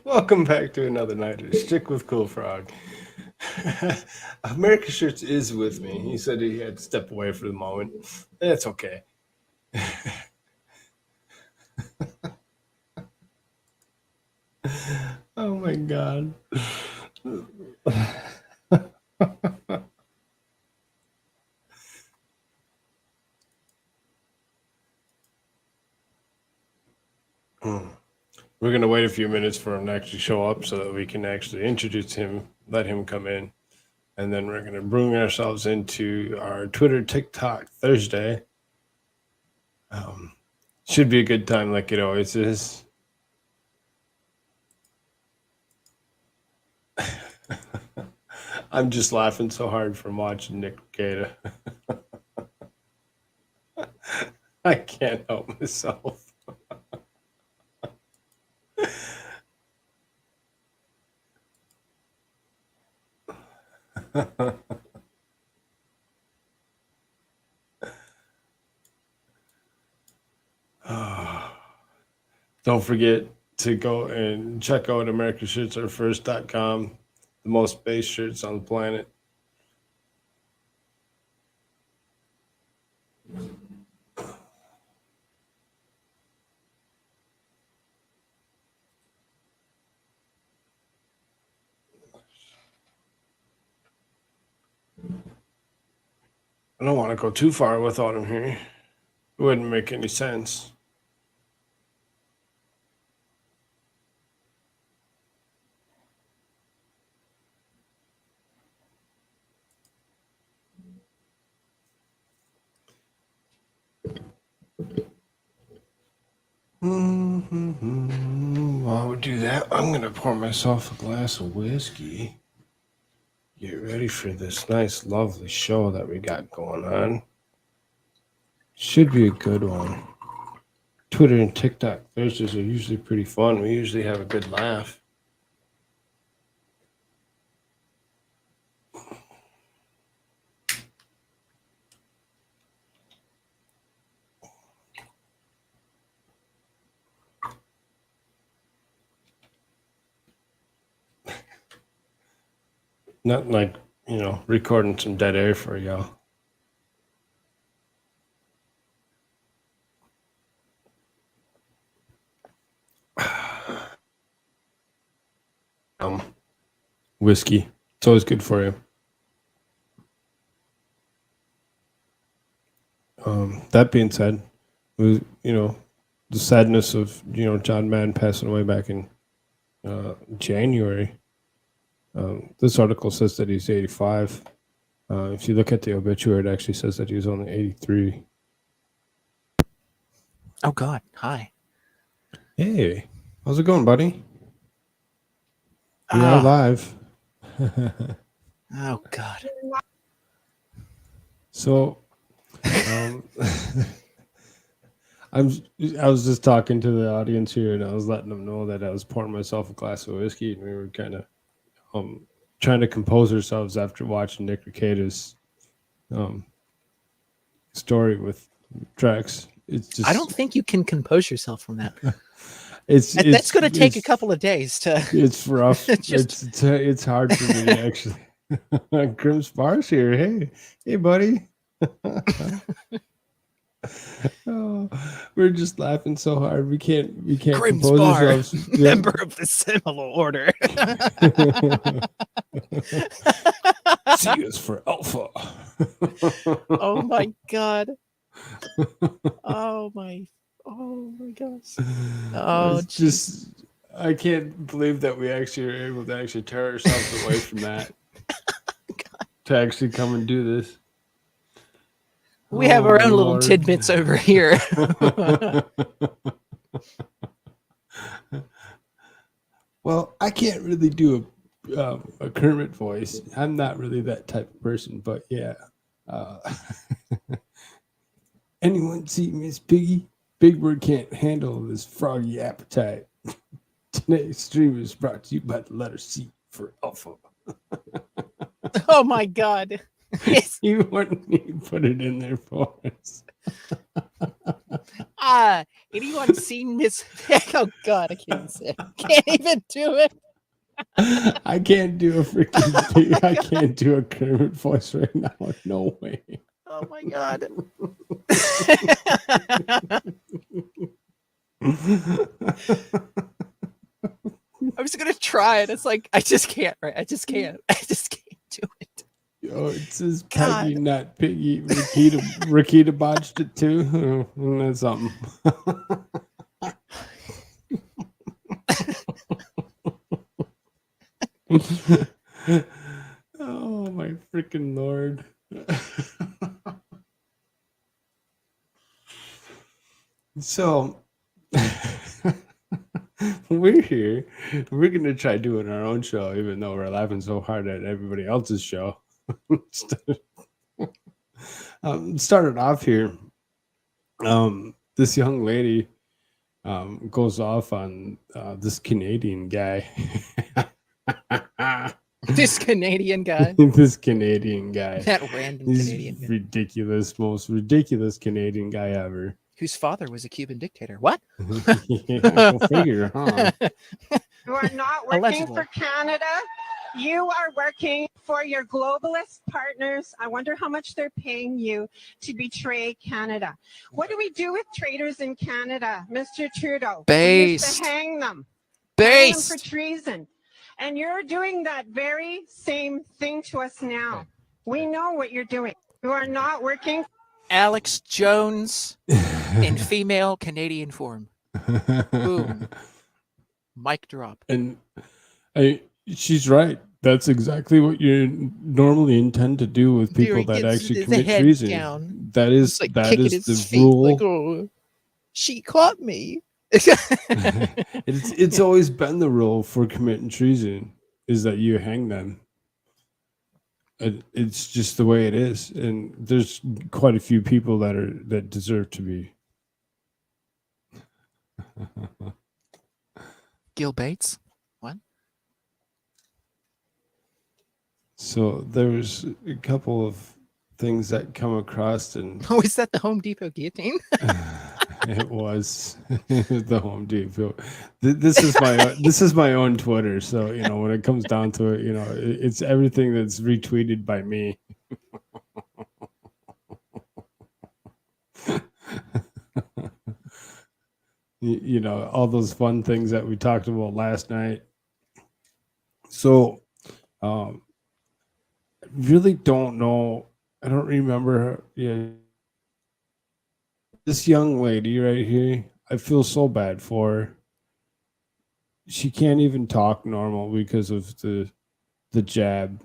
Welcome back to another night of Shtick with Koolfrogg. America Shirts is with me. He said he had to step away for the moment. That's okay. Oh my god. We're going to wait a few minutes for him to actually show up so that we can actually introduce him, let him come in, and then we're going to bring ourselves into our Twitter TikTok Thursday. Should be a good time like it always is. I'm just laughing so hard from watching Nick Cicada. I can't help myself. Don't forget to go and check out AmericaShirtsAreFirst.com, the most base shirts on the planet. I don't want to go too far without him here. It wouldn't make any sense. While we do that, I'm going to pour myself a glass of whiskey. Get ready for this nice, lovely show that we got going on. Should be a good one. Twitter and TikTok Thursdays are usually pretty fun. We usually have a good laugh. Not like, recording some dead air for y'all. Whiskey. It's always good for you. That being said, the sadness of, John Madden passing away back in January. This article says that he's 85. If you look at the obituary, it actually says that he was only 83. Oh, God. Hi. Hey, how's it going, buddy? We are live. Oh, God. So, I was just talking to the audience here, and I was letting them know that I was pouring myself a glass of whiskey, and we were kind of trying to compose ourselves after watching Nick Cicada's story with Drex. It's just, I don't think you can compose yourself from that. That's going to take a couple of days to. It's rough. It's hard for me actually. Grim Sparse here. Hey, buddy. Oh, we're just laughing so hard we can't Grim compose Spar, ourselves. member of the Seminole Order. C is for Alpha. Oh my God. Oh my gosh. Oh, it's just I can't believe that we actually are able to actually tear ourselves away from that to actually come and do this. We have our own little tidbits over here. I can't really do a Kermit voice. I'm not really that type of person, but yeah. Uh, anyone see Miss Piggy? Big Bird can't handle this froggy appetite. Today's stream is brought to you by the letter C for Alpha. Oh my god. It's, You wouldn't even put it in there for us. anyone seen Miss Oh god, I can't even say it. Can't even do it. I can't do a freaking pig. I can't do a Kermit voice right now. No way. Oh my god. I was gonna try it. It's like I just can't, right? I just can't. I just can't do it. Oh, it says God. Peggy, not Piggy. Rakita botched it too. Oh, that's something. Oh my freaking lord. So we're here. We're gonna try doing our own show, even though we're laughing so hard at everybody else's show. Started off here. This young lady goes off on this Canadian guy. This Canadian guy. This Canadian guy. That random He's Canadian guy. ridiculous, most ridiculous Canadian guy ever. Whose father was a Cuban dictator. What? Yeah, go figure, huh? You are not working Allegedly. for Canada. You are working for your globalist partners. I wonder how much they're paying you to betray Canada. What do we do with traitors in Canada, Mr. Trudeau? We used Based. to hang them. Hang them for Based. treason. And you're doing that very same thing to us now. We know what you're doing. You are not working. Alex Jones in female Canadian form. Boom. Mic drop. And she's right. That's exactly what you normally intend to do with people that actually commit treason. Down. That is Like that kicking is his the feet, rule. like, oh, she caught me. It's always been the rule for committing treason is that you hang them. It's just the way it is, and there's quite a few people that deserve to be. Gil Bates. What? So there's a couple of things that come across, and Oh, is that the Home Depot guillotine? it was the Home Depot. This is my own Twitter, so you know when it comes down to it, you know it's everything that's retweeted by me. You know all those fun things that we talked about last night. So, really don't know. I don't remember her. Yeah, this young lady right here. I feel so bad for her. She can't even talk normal because of the jab.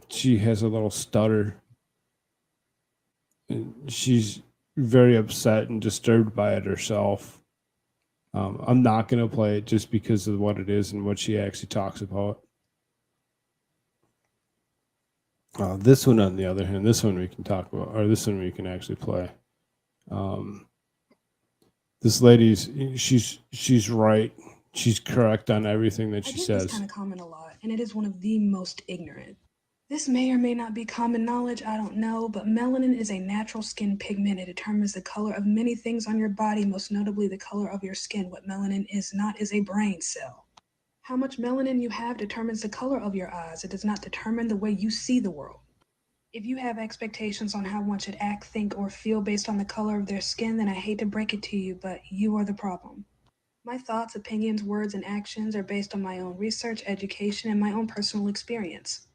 She has a little stutter. And she's very upset and disturbed by it herself. I'm not going to play it just because of what it is and what she actually talks about. This one, on the other hand, this one we can talk about, or this one we can actually play. This lady's she's right. She's correct on everything that she I get says. this kind of comment a lot, and it is one of the most ignorant. This may or may not be common knowledge, I don't know, but melanin is a natural skin pigment. It determines the color of many things on your body, most notably the color of your skin. What melanin is not is a brain cell. How much melanin you have determines the color of your eyes. It does not determine the way you see the world. If you have expectations on how one should act, think, or feel based on the color of their skin, then I hate to break it to you, but you are the problem. My thoughts, opinions, words, and actions are based on my own research, education, and my own personal experience.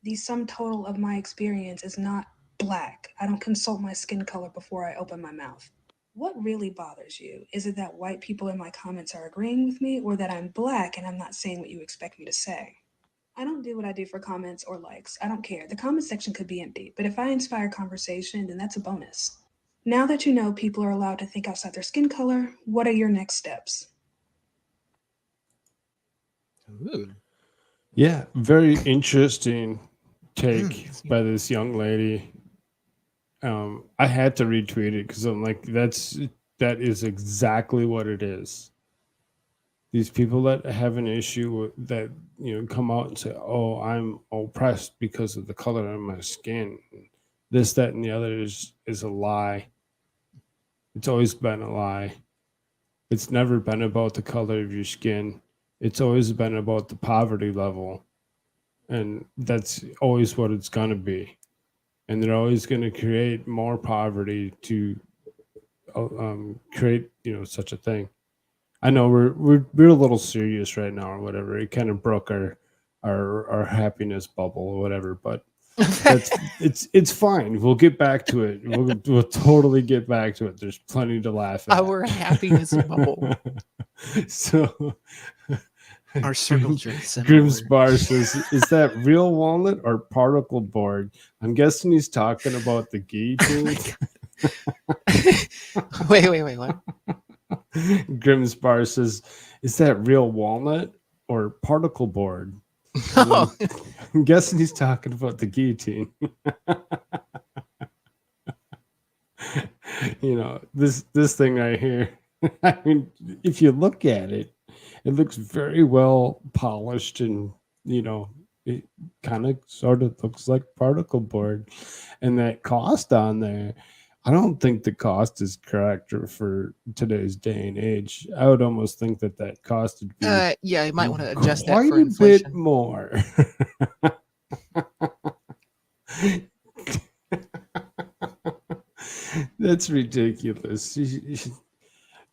The sum total of my experience is not black. I don't consult my skin color before I open my mouth. What really bothers you? Is it that white people in my comments are agreeing with me, or that I'm black and I'm not saying what you expect me to say? I don't do what I do for comments or likes. I don't care. The comment section could be empty, but if I inspire conversation, then that's a bonus. Now that you know people are allowed to think outside their skin color, what are your next steps? Ooh. Yeah, very interesting take by this young lady. I had to retweet it because I'm like, that is exactly what it is. These people that have an issue with that, come out and say, "Oh, I'm oppressed because of the color of my skin." This, that, and the other is a lie. It's always been a lie. It's never been about the color of your skin. It's always been about the poverty level, and that's always what it's gonna be. And they're always going to create more poverty to create, such a thing. I know we're a little serious right now or whatever. It kind of broke our happiness bubble or whatever, but it's fine. We'll get back to it. We'll totally get back to it. There's plenty to laugh at. Our happiness bubble. So Our circles are similar. Grimm's Bar says, "Is that real walnut or particle board?" I'm guessing he's talking about the guillotine. Wait, what? Grimm's Bar says, "Is that real walnut or particle board?" Oh. I'm guessing he's talking about the guillotine. This thing right here. I mean, if you look at it, it looks very well polished, and it kind of sort of looks like particle board. And that cost on there, I don't think the cost is correct for today's day and age. I would almost think that cost would be yeah, you might want to adjust that quite for a inflation. bit more. That's ridiculous.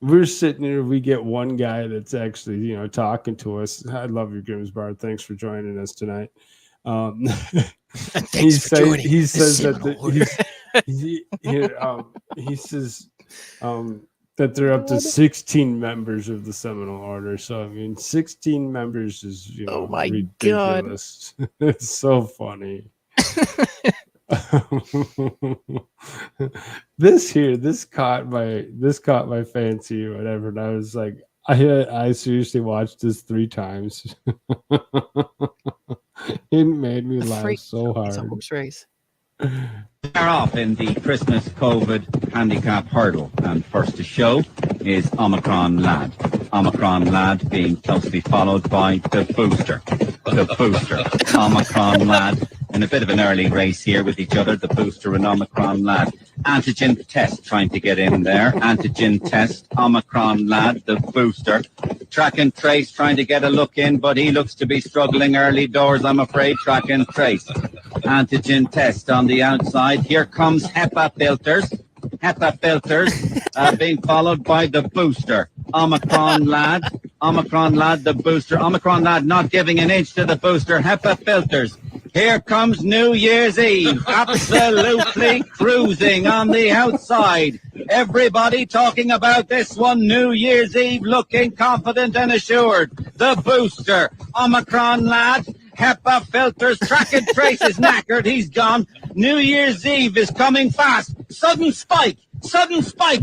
We're sitting here, we get one guy that's actually, talking to us. I love you, Grimm's Bar. Thanks for joining us tonight. He says that they're up to 16 members of the Seminole Order. So, I mean, 16 members is, Oh my ridiculous. It's so funny. This caught my fancy or whatever, and I was like, I seriously watched this 3 times. It made me laugh so hard. It's a horse race. Start off in the Christmas COVID handicap hurdle, and first to show is Omicron Lad. Omicron Lad being closely followed by the Booster. Omicron Lad in a bit of an early race here with each other, the Booster and Omicron Lad. Antigen test trying to get in there. Antigen test, Omicron Lad, the Booster. Track and Trace trying to get a look in, but he looks to be struggling early doors, I'm afraid. Track and Trace. Antigen test on the outside. Here comes HEPA filters. Being followed by the Booster. Omicron Lad, the Booster. Omicron Lad not giving an inch to the Booster. HEPA filters. Here comes New Year's Eve, absolutely cruising on the outside. Everybody talking about this one, New Year's Eve, looking confident and assured. The Booster, Omicron Lad, HEPA filters, Track and Trace is knackered, he's gone. New Year's Eve is coming fast. Sudden spike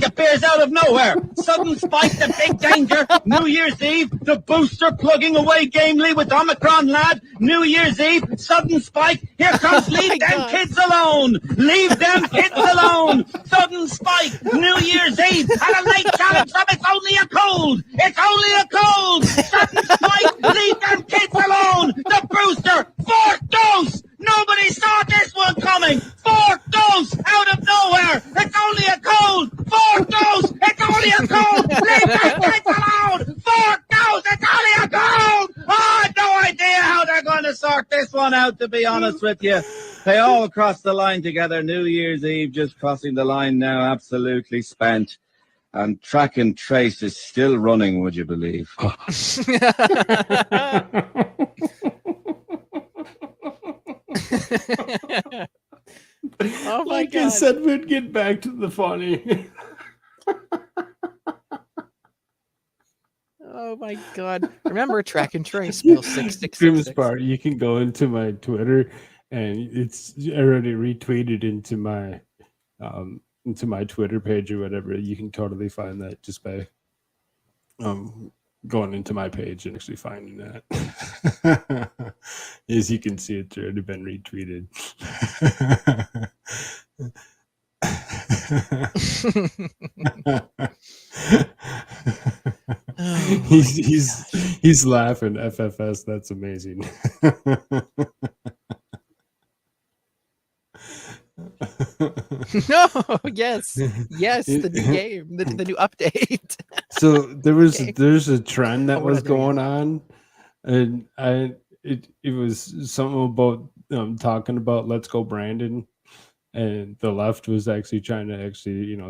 appears out of nowhere. Sudden spike, the big danger. New Year's Eve, the Booster plugging away gamely with Omicron Lad. New Year's Eve, sudden spike. Here comes Leave Them Kids Alone. Leave Them Kids Alone. Sudden spike. New Year's Eve. And a late challenge from It's Only a Cold. It's Only a Cold. Sudden spike. Leave Them Kids Alone. The Booster. 4th dose. Nobody saw this one coming. 4th dose out of nowhere. It's only a cold. 4th dose. It's only a cold. Leave that kids alone. 4th dose. It's only a cold. Oh, I have no idea how they're going to sort this one out, to be honest with you. They all crossed the line together. New Year's Eve just crossing the line now, absolutely spent. And Track and Trace is still running, would you believe? Oh my Like God. I said, we'd get back to the funny. Oh my God. Remember Track and Trace, Bill 6666. Grimm's Bar, you can go into my Twitter, and it's already retweeted into my Twitter page or whatever. You can totally find that just by going into my page and actually finding that. As you can see, it's already been retweeted. Oh, he's laughing. FFS, that's amazing. no, yes, the new game, the new update. So there's a trend that Oh, we're was not there yet. going on, and it was something about talking about Let's Go Brandon, and the left was actually trying to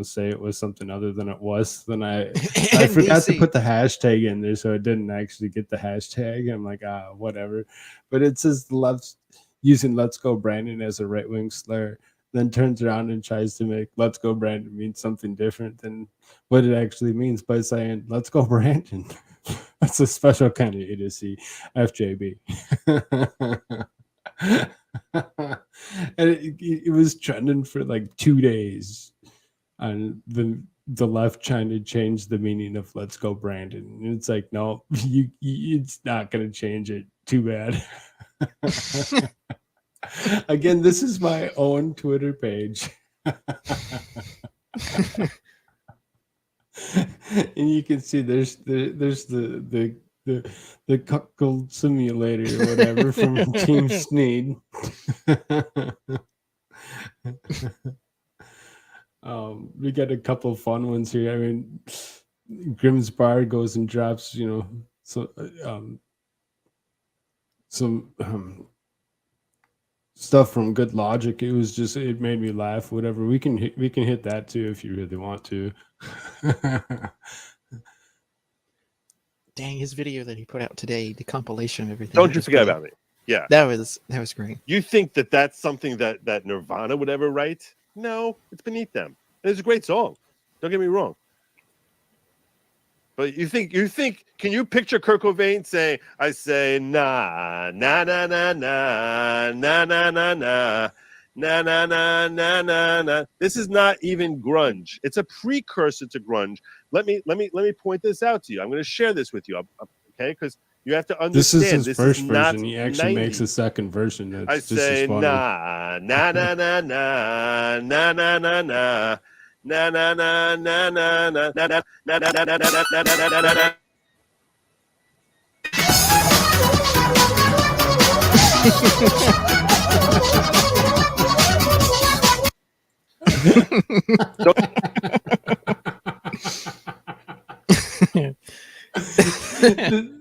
say it was something other than it was. Then I forgot to NBC. put the hashtag in there, so it didn't actually get the hashtag. I'm like, whatever. But it says the left's using Let's Go Brandon as a right wing slur, then turns around and tries to make Let's Go Brandon mean something different than what it actually means by saying Let's Go Brandon. That's a special kind of idiocy, FJB. And it was trending for like 2 days on the left trying to change the meaning of Let's Go Brandon. And it's like, no, it's not going to change it. Too bad. Again, this is my own Twitter page. And you can see there's the cuckold simulator or whatever from Team Sneed. We got a couple of fun ones here. I mean, Grimm's Bar goes and drops, some stuff from Good Logic. It made me laugh. Whatever, we can hit that too if you really want to. Dang, his video that he put out today, the compilation of everything. Don't you forget about me. Yeah. That was great. You think that that's something that Nirvana would ever write? No, it's beneath them. It's a great song. Don't get me wrong. But you think, can you picture Kurt Cobain saying, I say, nah, na, na, na, na, na, na, na, na, na, na, na, na, na, na. This is not even grunge. It's a precursor to grunge. Let me point this out to you. I'm going to share this with you, okay? Because you have to understand. This is his first version. He actually 90s. makes a second version. That's I just say, as funny. na, na, na, na, na, na, na, na, na. Na na na na na na na na na na na na na na na na.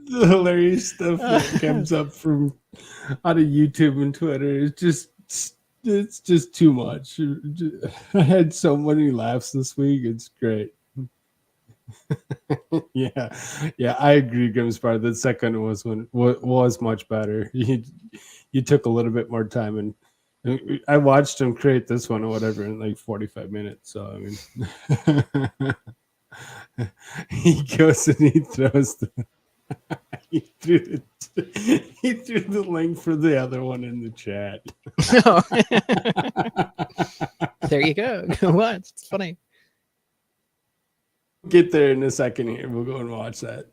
The hilarious stuff that comes up from out of YouTube and Twitter is it's just too much. I had so many laughs this week. It's great. yeah, I agree, Grimspar. The second was much better. You took a little bit more time, and I watched him create this one or whatever in like 45 minutes. So I mean, he goes and he throws he threw the link for the other one in the chat. There you go. Go watch. It's funny. Get there in a second here. We'll go and watch that.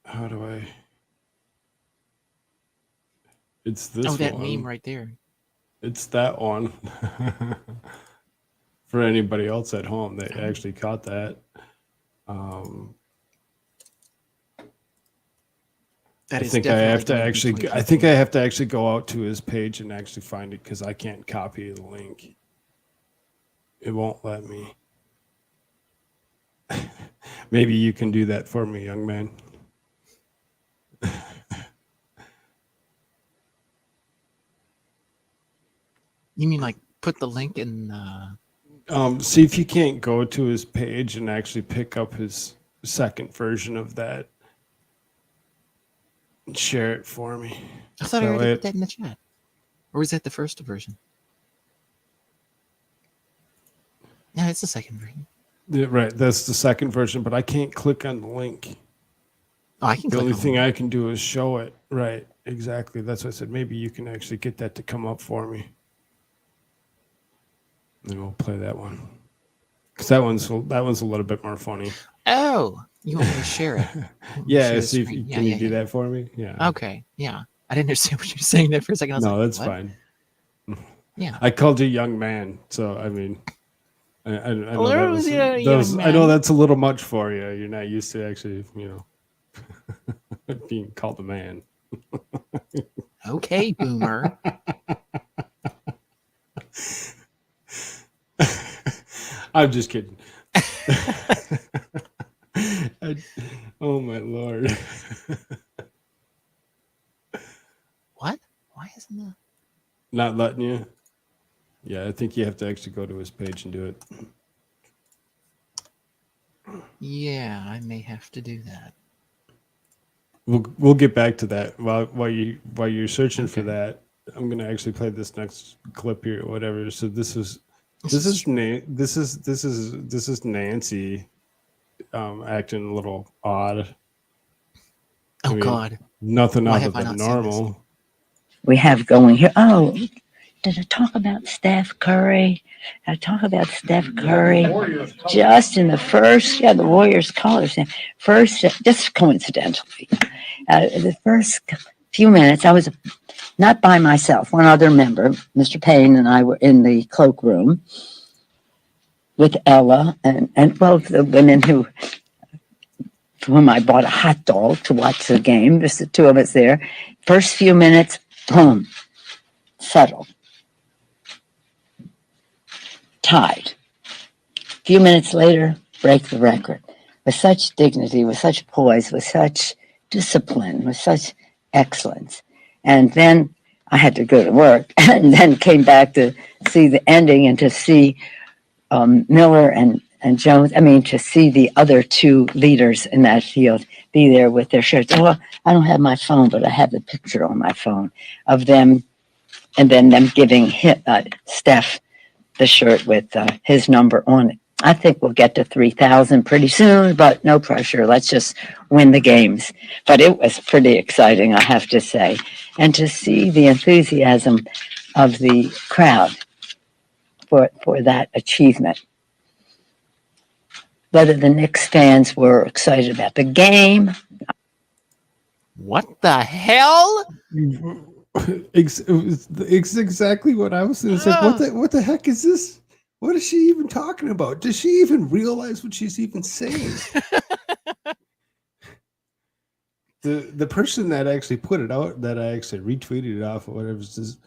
How do I? It's this one. Oh, that meme right there. It's that one. For anybody else at home that actually caught that. I think I have to actually go out to his page and actually find it because I can't copy the link. It won't let me. Maybe you can do that for me, young man. You mean like put the link in? See if you can't go to his page and actually pick up his second version of that. And share it for me. I thought I already put that in the chat. Or was that the first version? No, it's the second version. Yeah, right, that's the second version, but I can't click on the link. Oh, I can. The only thing I can do is show it. Right, exactly. That's what I said. Maybe you can actually get that to come up for me. And we'll play that one. because that one's a little bit more funny. Oh, you want me to share it? Yeah, see if you, Yeah, can you do that for me? Yeah. Okay, yeah. I didn't understand what you were saying there for a second. I was No, like, that's what? fine. Yeah. I called you young man, so I mean, I know that Hello was there, those. young I know man. that's a little much for you. You're not used to actually, being called a man. Okay, boomer. I'm just kidding. Oh my lord. What? Why isn't that? Not letting you? Yeah, I think you have to actually go to his page and do it. Yeah, I may have to do that. We'll get back to that while you're searching for Okay. that. I'm gonna actually play this next clip here or whatever. So this is Nancy acting a little odd. Oh, I mean, God. nothing Why out have of I the not seen this? normal. We have going here. Oh, did I talk about Steph Curry? I talk about Steph Curry just in the first, the Warriors colors. First, just coincidentally, the first few minutes, I was not by myself. One other member, Mr. Payne, and I were in the cloakroom with Ella and both the women for whom I bought a hot dog to watch the game. Just the two of us there. First few minutes, boom, settled. Tied. A few minutes later, break the record. With such dignity, with such poise, with such discipline, with such excellence. And then I had to go to work and then came back to see the ending and to see Miller and Jones, to see the other two leaders in that field be there with their shirts. Well, I don't have my phone, but I have the picture on my phone of them, and then them giving Steph the shirt with his number on it. I think we'll get to 3,000 pretty soon, but no pressure. Let's just win the games. But it was pretty exciting, I have to say. And to see the enthusiasm of the crowd for that achievement. Whether the Knicks fans were excited about the game. What the hell? It's exactly what I was saying. It's like, what the heck is this? What is she even talking about? Does she even realize what she's even saying? The person that actually put it out, that I actually retweeted it off or whatever, says,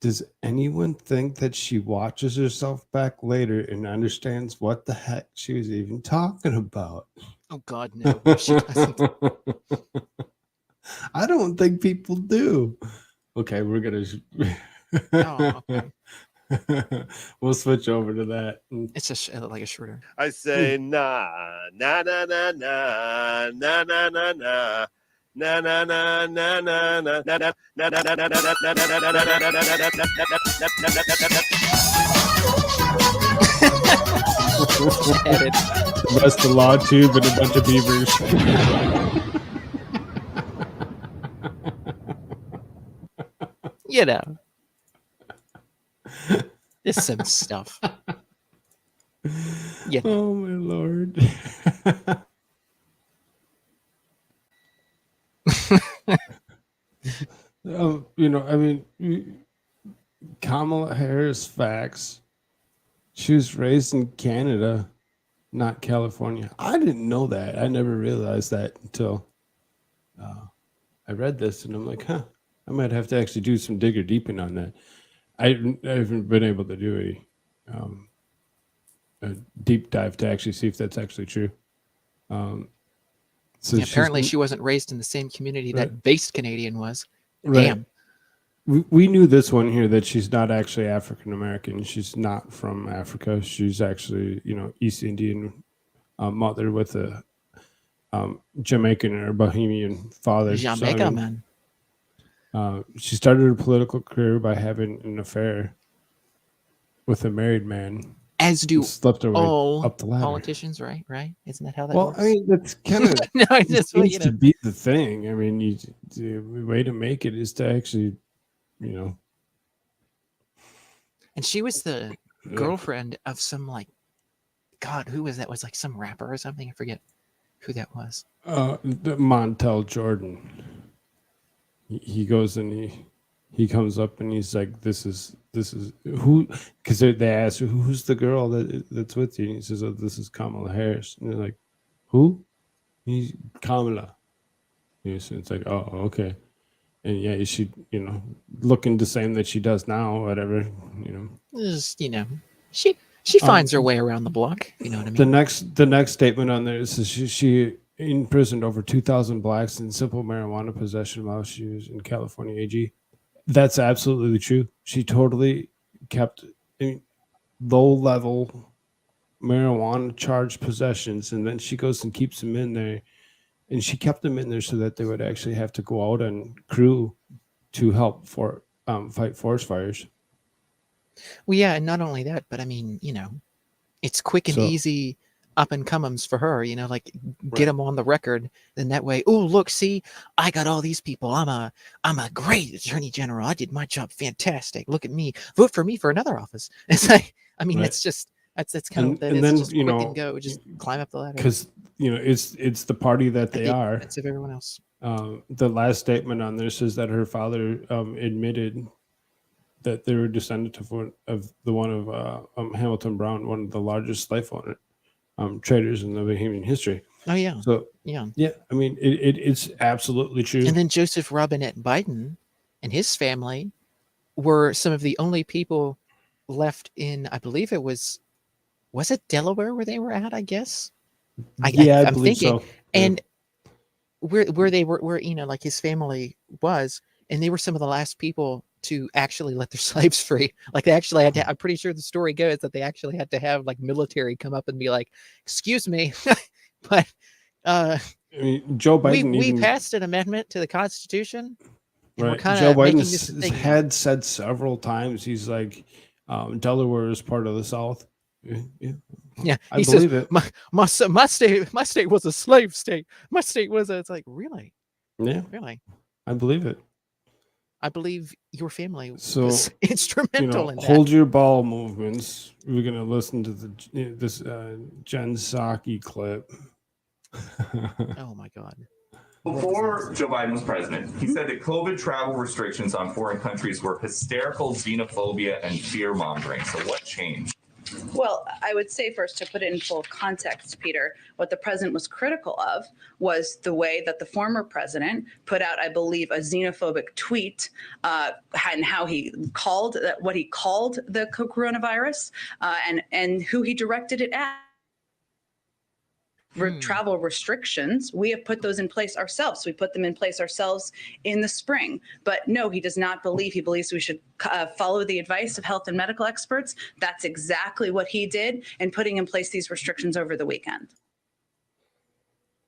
does anyone think that she watches herself back later and understands what the heck she was even talking about? Oh, God, no. She doesn't. I don't think people do. Okay, we're gonna. Oh, okay. We'll switch over to that. It's like a shorter. I say na na na na na na na na na. Na na na na na na na na na na na na na Edit. The rest of Law Tube and a bunch of beavers. You know. Just some stuff. Yeah. Oh my lord. Kamala Harris facts. She was raised in Canada, not California. I didn't know that. I never realized that until I read this, and I'm like, I might have to actually do some digger deeping on that. I haven't been able to do a deep dive to actually see if that's actually true. So apparently she wasn't raised in the same community that based Canadian was. Right. Damn. We knew this one here, that she's not actually African American. She's not from Africa. She's actually, East Indian mother with a Jamaican or Bohemian father. Jamaica, man. She started her political career by having an affair with a married man. As do slept her way all up the ladder. Politicians, right? Isn't that how that Well, works? I mean, that's kind of no, it's seems to be the thing. I mean, the way to make it is to actually, And she was the girlfriend of some God, who was that? Was like some rapper or something? I forget who that was. Montel Jordan. He goes and he comes up and he's like, this is who, because they ask who's the girl that's with you, and he says, oh, this is Kamala Harris, and they're like, who? He's Kamala. Yes, it's like, oh, okay. And yeah, she, looking the same that she does now, whatever, Just, she finds her way around the block. You know what I mean? The next statement on there is she imprisoned over 2,000 blacks in simple marijuana possession while she was in California AG. That's absolutely true. She totally kept low-level marijuana charged possessions, and then she goes and keeps them in there. And she kept them in there so that they would actually have to go out and crew to help fight forest fires. Well, yeah, and not only that, but I mean, it's quick and easy up and comings for her. Like get them on the record. Then that way, oh look, see, I got all these people. I'm a great attorney general. I did my job fantastic. Look at me. Vote for me for another office. It's like, I mean, it's just that's kind of what that is. Then, just quick and go, just climb up the ladder. Because it's the party that they are. Of everyone else. The last statement on this is that her father admitted that they were descendant of Hamilton Brown, one of the largest slave owner traders in the Bahamian history. Oh yeah. So yeah. I mean, it's absolutely true. And then Joseph Robinette Biden and his family were some of the only people left in, I believe it was it Delaware where they were at? I guess. I I'm believe thinking, so. And where they were, like his family was, and they were some of the last people to actually let their slaves free. Like they actually had to, I'm pretty sure the story goes that they actually had to have like military come up and be like, excuse me, but I mean, Joe Biden we passed an amendment to the Constitution. And right. We're kind Joe of Biden had said several times, he's like, Delaware is part of the South. Yeah, I believe it. My state was a slave state. My state was it's like, really? Yeah. Really? I believe it. I believe your family was instrumental in that. Hold your ball movements. We're gonna listen to this Jen Psaki clip. Oh my God. Before Joe Biden was president, he said that COVID travel restrictions on foreign countries were hysterical xenophobia and fear mongering. So what changed? Well, I would say first, to put it in full context, Peter, what the president was critical of was the way that the former president put out, I believe, a xenophobic tweet and how he called what he called the coronavirus and who he directed it at. Travel restrictions, we have put those in place ourselves. We put them in place ourselves in the spring. But no, he does not believe. He believes we should follow the advice of health and medical experts. That's exactly what he did in putting in place these restrictions over the weekend.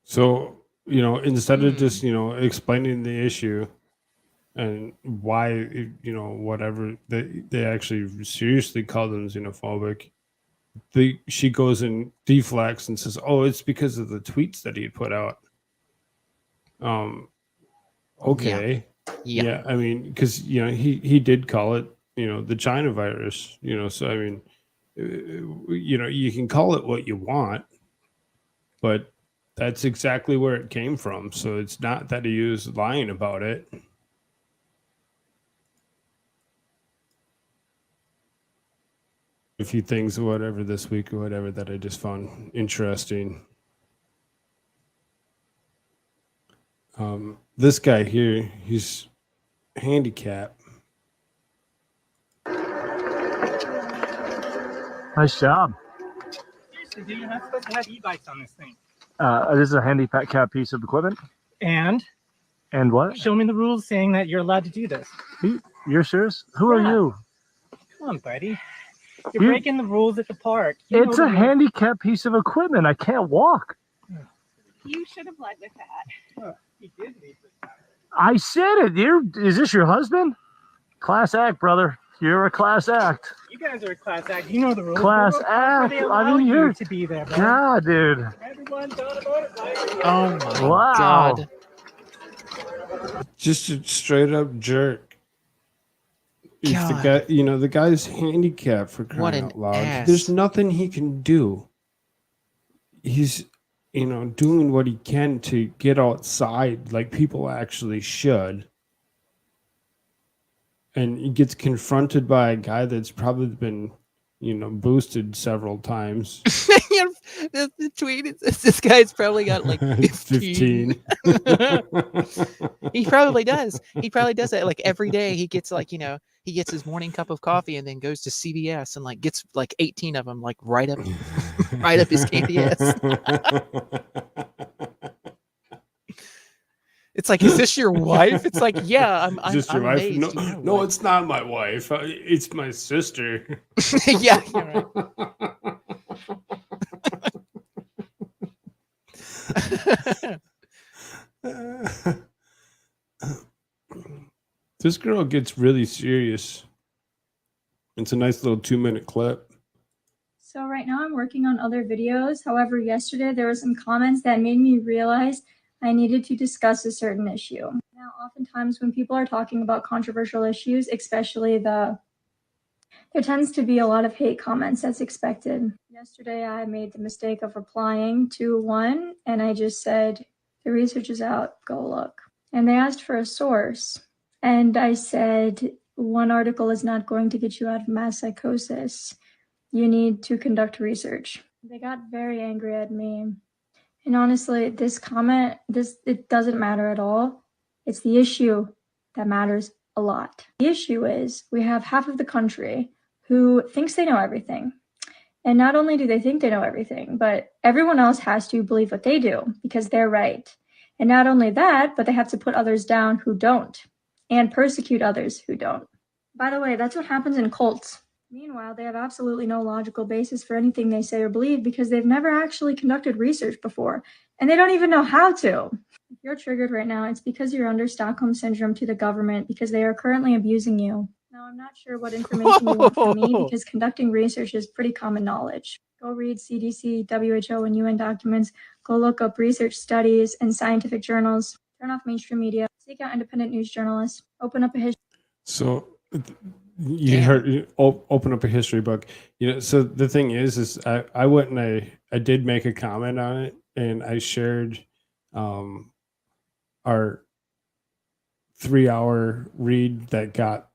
So, instead of just, explaining the issue and why, whatever, they actually seriously call them xenophobic, she goes and deflects and says, oh, it's because of the tweets that he put out. Okay. Yeah. I mean, because, he did call it, the China virus, so, I mean, you can call it what you want, but that's exactly where it came from. So it's not that he was lying about it. A few things or whatever this week or whatever that I just found interesting. This guy here, he's handicapped. Nice job. Seriously, dude, you're not supposed to have e-bikes on this thing. This is a handicap piece of equipment. And what? Show me the rules saying that you're allowed to do this. You're serious? Who are you? Come on, buddy. You're breaking the rules at the park. It's a handicap piece of equipment. I can't walk. You should have led with that. He did lead with that. I said it. Is this your husband? Class act, brother. You're a class act. You guys are a class act. You know the rules. Class act. I mean, you're to be there, bro. God, dude. Everyone's on a motorcycle. Oh my wow. God. Just a straight up jerk. He's God. the guy, the guy's handicapped, for crying out loud. Ass. There's nothing he can do. he's doing what he can to get outside like people actually should, and he gets confronted by a guy that's probably been boosted several times. The tweet is this guy's probably got like 15. He probably does. He probably does that like every day. He gets like, he gets his morning cup of coffee and then goes to CVS and like gets like 18 of them like right up his KPS. It's like, is this your wife? It's like, yeah, I'm your wife? amazed. No, it's not my wife. It's my sister. Yeah, you're right. This girl gets really serious. It's a nice little 2-minute clip. So right now I'm working on other videos. However, yesterday there were some comments that made me realize I needed to discuss a certain issue. Now, oftentimes when people are talking about controversial issues, especially there tends to be a lot of hate comments, as expected. Yesterday, I made the mistake of replying to one, and I just said, the research is out, go look. And they asked for a source, and I said, one article is not going to get you out of mass psychosis. You need to conduct research. They got very angry at me. And honestly, this comment, it doesn't matter at all. It's the issue that matters a lot. The issue is we have half of the country who thinks they know everything. And not only do they think they know everything, but everyone else has to believe what they do because they're right. And not only that, but they have to put others down who don't and persecute others who don't. By the way, that's what happens in cults. Meanwhile, they have absolutely no logical basis for anything they say or believe because they've never actually conducted research before, and they don't even know how to. If you're triggered right now, it's because you're under Stockholm Syndrome to the government because they are currently abusing you. Now, I'm not sure what information you want from me because conducting research is pretty common knowledge. Go read CDC, WHO, and UN documents. Go look up research studies and scientific journals. Turn off mainstream media. Seek out independent news journalists. Open up a history. So you heard open up a history book. So the thing is I went and I did make a comment on it, and I shared our 3-hour read that got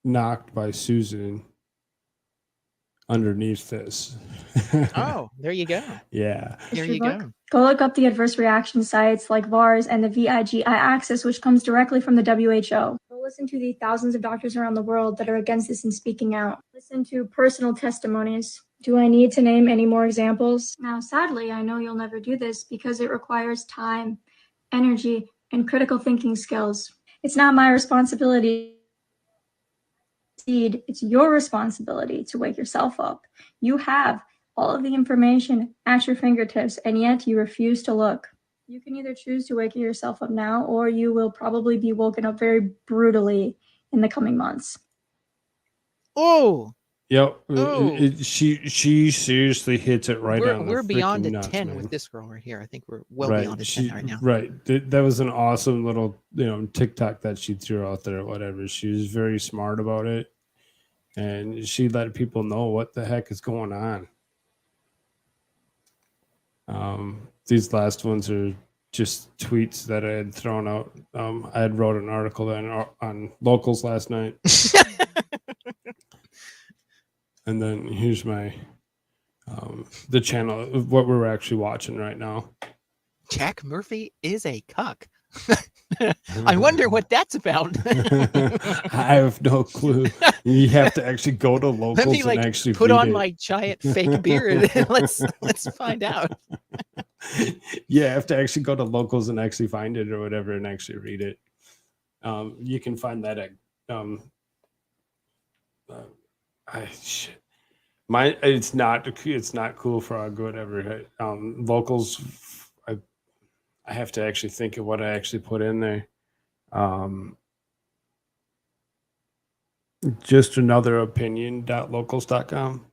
knocked by Susan underneath this. Oh, there you go. Yeah. There you go. Go look up the adverse reaction sites like VARS and the VIGI axis, which comes directly from the WHO. Go listen to the thousands of doctors around the world that are against this and speaking out. Listen to personal testimonies. Do I need to name any more examples? Now, sadly, I know you'll never do this because it requires time, energy, and critical thinking skills. It's not my responsibility. It's your responsibility to wake yourself up. You have all of the information at your fingertips, and yet you refuse to look. You can either choose to wake yourself up now, or you will probably be woken up very brutally in the coming months. Oh. Yep. Oh. She seriously hits it right on the We're beyond a nuts, 10 man. with this girl right here. I think we're well beyond a 10 right now. Right. That was an awesome little TikTok that she threw out there or whatever. She was very smart about it, and she let people know what the heck is going on. These last ones are just tweets that I had thrown out. I had wrote an article on locals last night. And then here's my the channel of what we're actually watching right now. Jack Murphy is a cuck. I wonder what that's about. I have no clue. You have to actually go to locals Let me, and actually put on it. my giant fake beard and let's find out. Yeah, I have to actually go to locals and actually find it or whatever and actually read it. You can find that at it's not Koolfrogg or whatever. Locals. I have to actually think of what I actually put in there. Just another opinion.locals.com.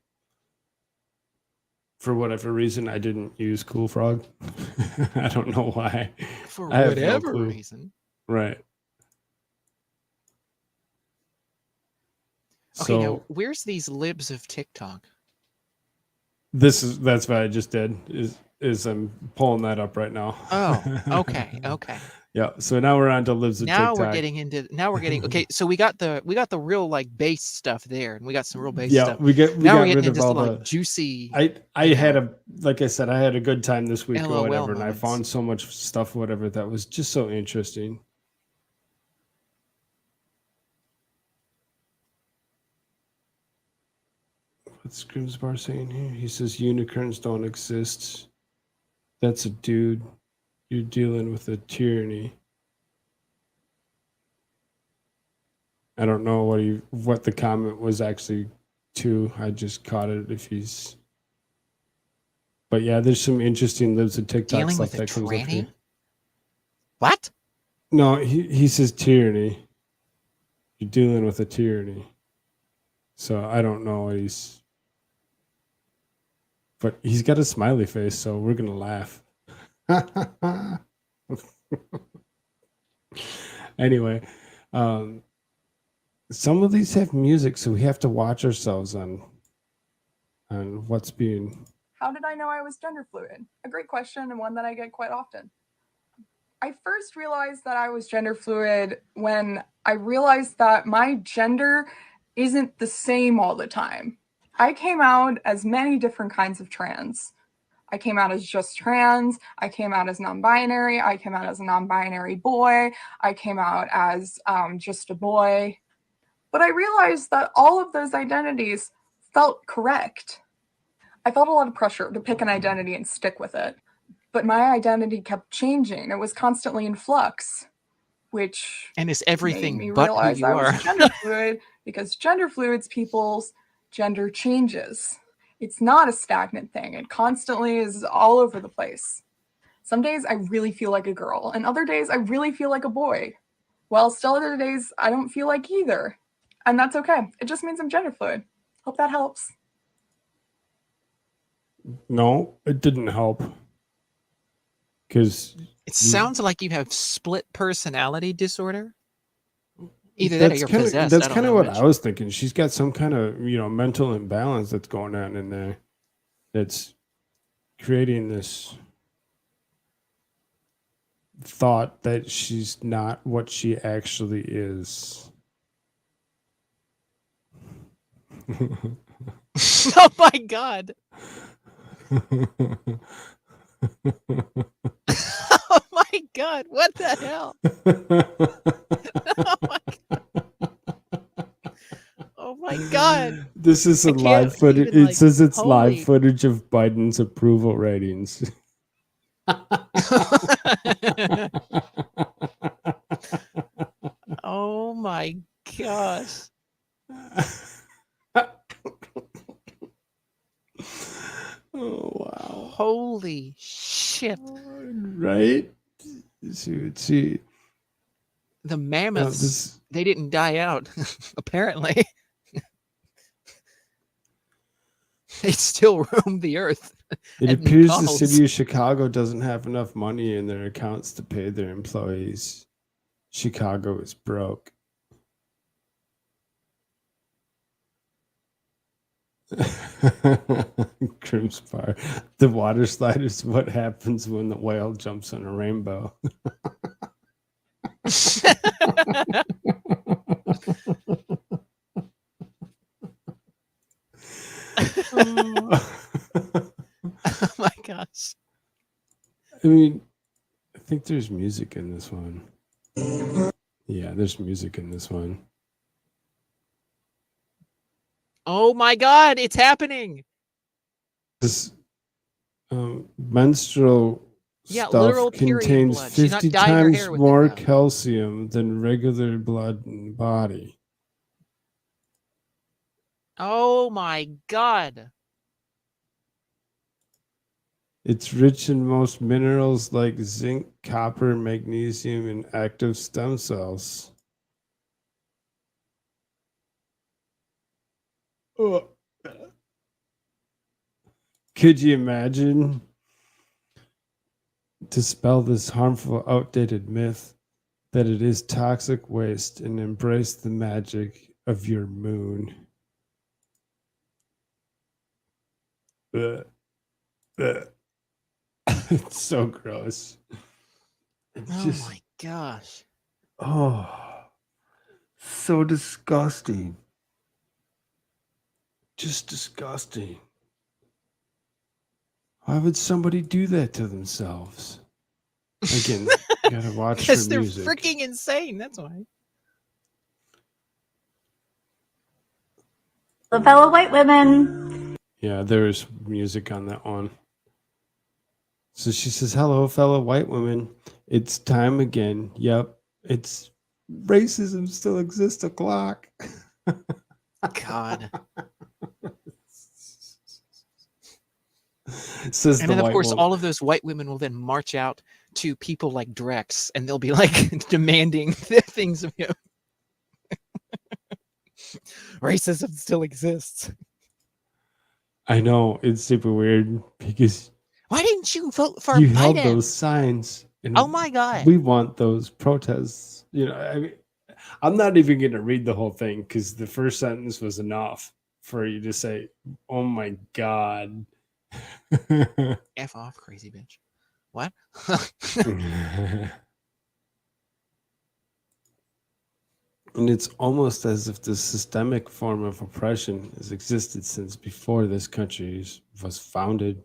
For whatever reason, I didn't use Koolfrogg. I don't know why. For whatever reason. Right. Okay, now where's these libs of TikTok? That's what I just did. is I'm pulling that up right now. Oh, okay, okay. Yeah. So now we're on to Lives of Now TikTok. we're getting into. Now we're getting okay. So we got the real like bass stuff there, and we got some real bass Yeah, stuff. we Now got we're getting rid into of all like the juicy. I had a like I said, I had a good time this week or LOL whatever, and I moments. found so much stuff, whatever, that was just so interesting. What's Grimsbar saying here? He says unicorns don't exist. That's a dude. You're dealing with a tyranny. I don't know what the comment was actually to. I just caught it if he's. But yeah, there's some interesting Lives of TikTok Dealing stuff with a that comes up here. tranny? What? No, he says tyranny. You're dealing with a tyranny. So I don't know what he's. But he's got a smiley face, so we're gonna laugh. Anyway, some of these have music, so we have to watch ourselves on what's being. How did I know I was gender fluid? A great question, and one that I get quite often. I first realized that I was gender fluid when I realized that my gender isn't the same all the time. I came out as many different kinds of trans. I came out as just trans, I came out as non-binary, I came out as a non-binary boy, I came out as just a boy. But I realized that all of those identities felt correct. I felt a lot of pressure to pick an identity and stick with it. But my identity kept changing. It was constantly in flux, which and it's made everything me but who realize you I are. was gender fluid because gender fluids people's gender changes. It's not a stagnant thing. It constantly is all over the place. Some days I really feel like a girl, and other days I really feel like a boy. While still other days I don't feel like either. And that's okay. It just means I'm gender fluid. Hope that helps. No, it didn't help. Because It sounds like you have split personality disorder. Either that or you're possessed. That's I don't kind of know what which. I was thinking. She's got some kind of mental imbalance that's going on in there. That's creating this thought that she's not what she actually is. Oh my god. Oh my god, what the hell? Oh my god. Oh my god. This is a live footage. It says it's live footage of Biden's approval ratings. Oh my gosh. Oh wow. Holy shit. Right? See. The mammoths, they didn't die out, apparently. They still roam the earth. It appears the city of Chicago doesn't have enough money in their accounts to pay their employees. Chicago is broke. Grimspar. The water slide is what happens when the whale jumps on a rainbow. Oh my gosh. I mean, I think there's music in this one. Yeah, there's music in this one. Oh my god, it's happening. This menstrual stuff contains 50 times more calcium than regular blood in the body. Oh my god. It's rich in most minerals like zinc, copper, magnesium, and active stem cells. Oh. Could you imagine? Dispel this harmful, outdated myth that it is toxic waste and embrace the magic of your moon. It's so gross. It's Oh just, my gosh. oh, so disgusting. Just disgusting. Why would somebody do that to themselves? Again, gotta watch for Because they're music. freaking insane. That's why. The fellow white women. Yeah, there's music on that one. So she says, "Hello, fellow white women. It's time again. Yep, it's racism still exists o'clock." God. Says And the then, of white course, woman. all of those white women will then march out to people like Drex, and they'll be like demanding things of you. Racism still exists. I know, it's super weird because Why didn't you vote for you Biden? held those signs, and Oh my God. we want those protests. You know, I mean, I'm not even going to read the whole thing because the first sentence was enough for you to say, "Oh my God." F off, crazy bitch. What? And it's almost as if the systemic form of oppression has existed since before this country was founded.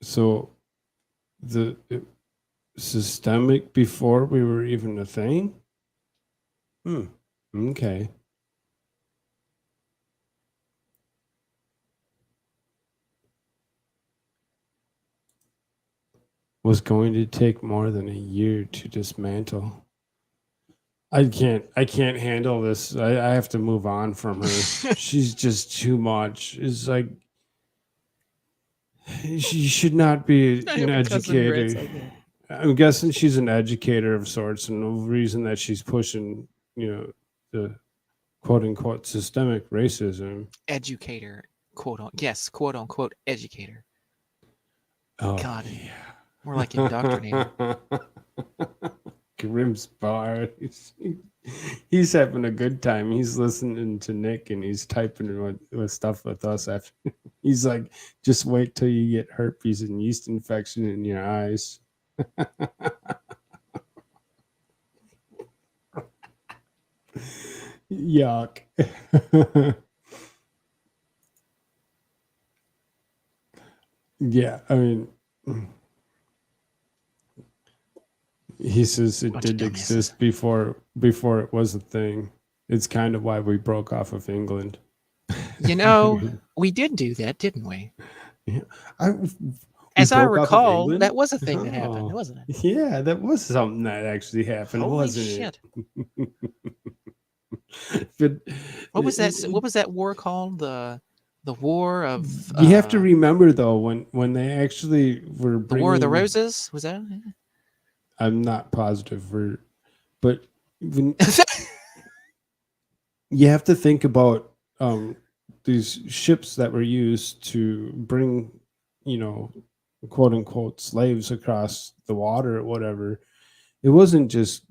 So the systemic before we were even a thing? Okay. Was going to take more than a year to dismantle. I can't handle this. I have to move on from her. She's just too much. It's like she should not be an educator. I'm guessing she's an educator of sorts, and the reason that she's pushing, the quote unquote systemic racism. Educator, quote unquote educator. Oh, God, yeah. more like indoctrinator. Grimm's bar. He's having a good time. He's listening to Nick and he's typing with stuff with us. After he's like, just wait till you get herpes and yeast infection in your eyes. Yuck. Yeah, I mean, he says it did exist before it was a thing. It's kind of why we broke off of England. You know, we did do that, didn't we? Yeah. As I recall, that was a thing that happened, Oh, wasn't it? Yeah, that was something that actually happened, Holy wasn't shit. it? But What was that? What was that war called? The war of. You have to remember though, when they actually were the bringing, War of the Roses, was that? I'm not positive, but when, you have to think about these ships that were used to bring, quote unquote slaves across the water or whatever. It wasn't just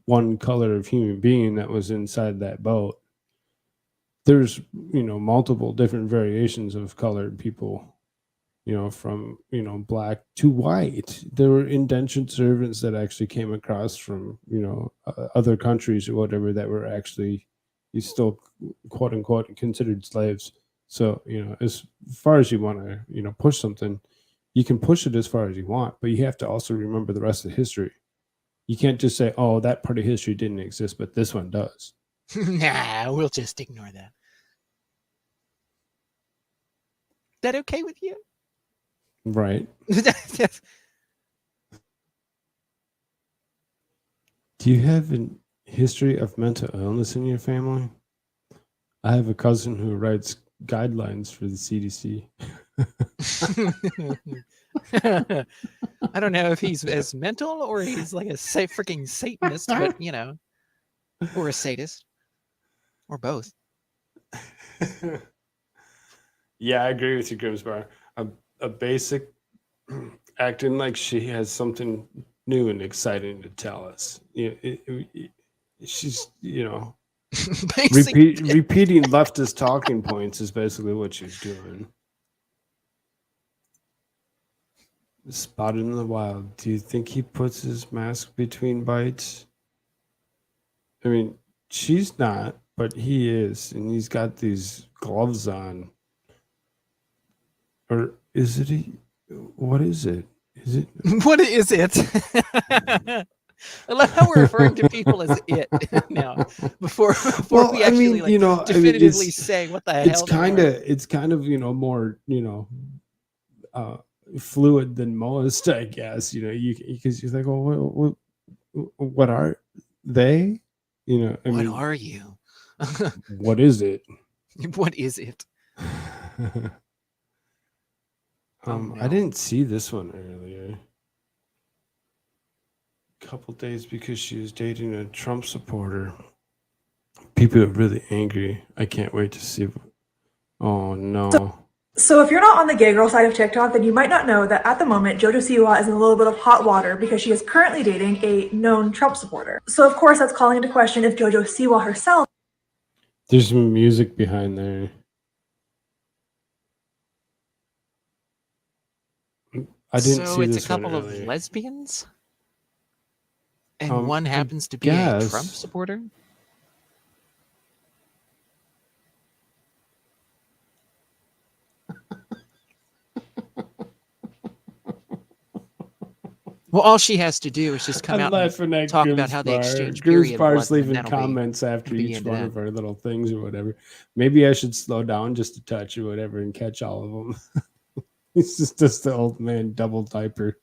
one color of human being that was inside that boat. There's, multiple different variations of colored people, from, black to white. There were indentured servants that actually came across from, other countries or whatever that were actually still, quote unquote, considered slaves. So, as far as you want to, push something, you can push it as far as you want, but you have to also remember the rest of history. You can't just say, oh, that part of history didn't exist, but this one does. Nah, we'll just ignore that. That okay with you? Right. Do you have a history of mental illness in your family? I have a cousin who writes guidelines for the CDC. I don't know if he's as mental or he's like a freaking Satanist, but or a sadist, or both. Yeah, I agree with you, Grimsbar. A basic acting like she has something new and exciting to tell us. She's, repeating leftist talking points is basically what she's doing. Spotted in the wild. Do you think he puts his mask between bites? I mean, she's not, but he is, and he's got these gloves on. Or is it he? What is it? Is it? What is it? I love how we're referring to people as it now. Before Well, we I actually mean, like you know, I mean, definitively say what the hell they are. it's kind of, you know, more, you know, fluid than most, I guess. You know, because you're like, well, what are they? You know, I What mean, are you? what is it? What is it? I didn't see this one earlier. Couple days because she was dating a Trump supporter. People are really angry. I can't wait to see. Oh no. So if you're not on the gay girl side of TikTok, then you might not know that at the moment, JoJo Siwa is in a little bit of hot water because she is currently dating a known Trump supporter. So of course, that's calling into question if JoJo Siwa herself. There's some music behind there. I didn't so see it's this a couple one of earlier. lesbians? And one I happens to be a guess. Trump supporter? Well, all she has to do is just come I'm out laughing and at talk about how they Goose exchange Bar. Goose period Bar's blood, and leaving that'll comments after be each into one that. of our little things or whatever. Maybe I should slow down just a touch or whatever and catch all of them. It's just the old man double diaper.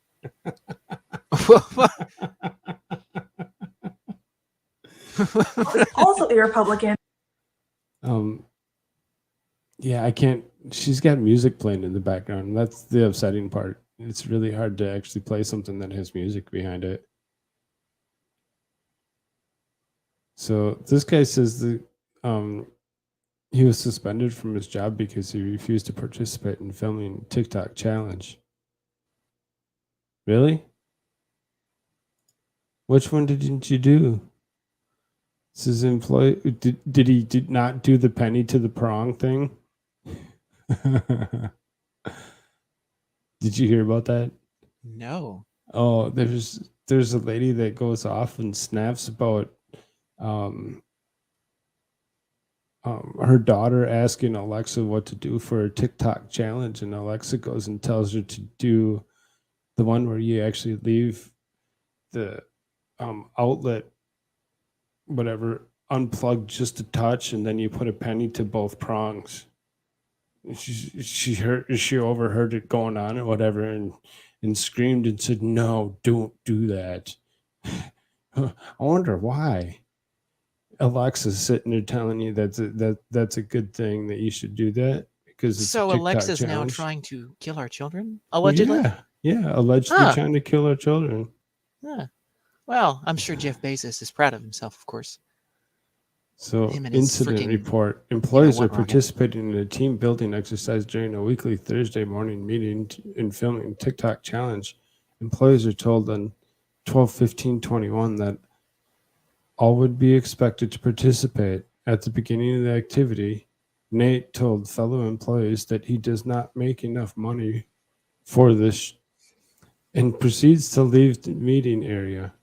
Is also a Republican. Yeah, I can't. She's got music playing in the background. That's the upsetting part. It's really hard to actually play something that has music behind it. So this guy says that he was suspended from his job because he refused to participate in filming TikTok challenge. Really? Which one didn't you do? This is employee. Did he not do the penny to the prong thing? Did you hear about that? No. Oh, there's a lady that goes off and snaps about her daughter asking Alexa what to do for a TikTok challenge, and Alexa goes and tells her to do the one where you actually leave the outlet, whatever, unplugged just a touch, and then you put a penny to both prongs. She overheard it going on or whatever, and screamed and said, "No, don't do that." I wonder why. Alexa's sitting there telling you that's a good thing, that you should do that because it's So a TikTok Alexa's now challenge. trying to kill our children, allegedly? Yeah, allegedly Huh. trying to kill our children. Yeah. Well, I'm sure Jeff Bezos is proud of himself, of course. So, Him and his incident freaking, report. Employees are what rocket. participating in a team building exercise during a weekly Thursday morning meeting in filming TikTok challenge. Employees are told on 12/15/21 that all would be expected to participate. At the beginning of the activity, Nate told fellow employees that he does not make enough money for this and proceeds to leave the meeting area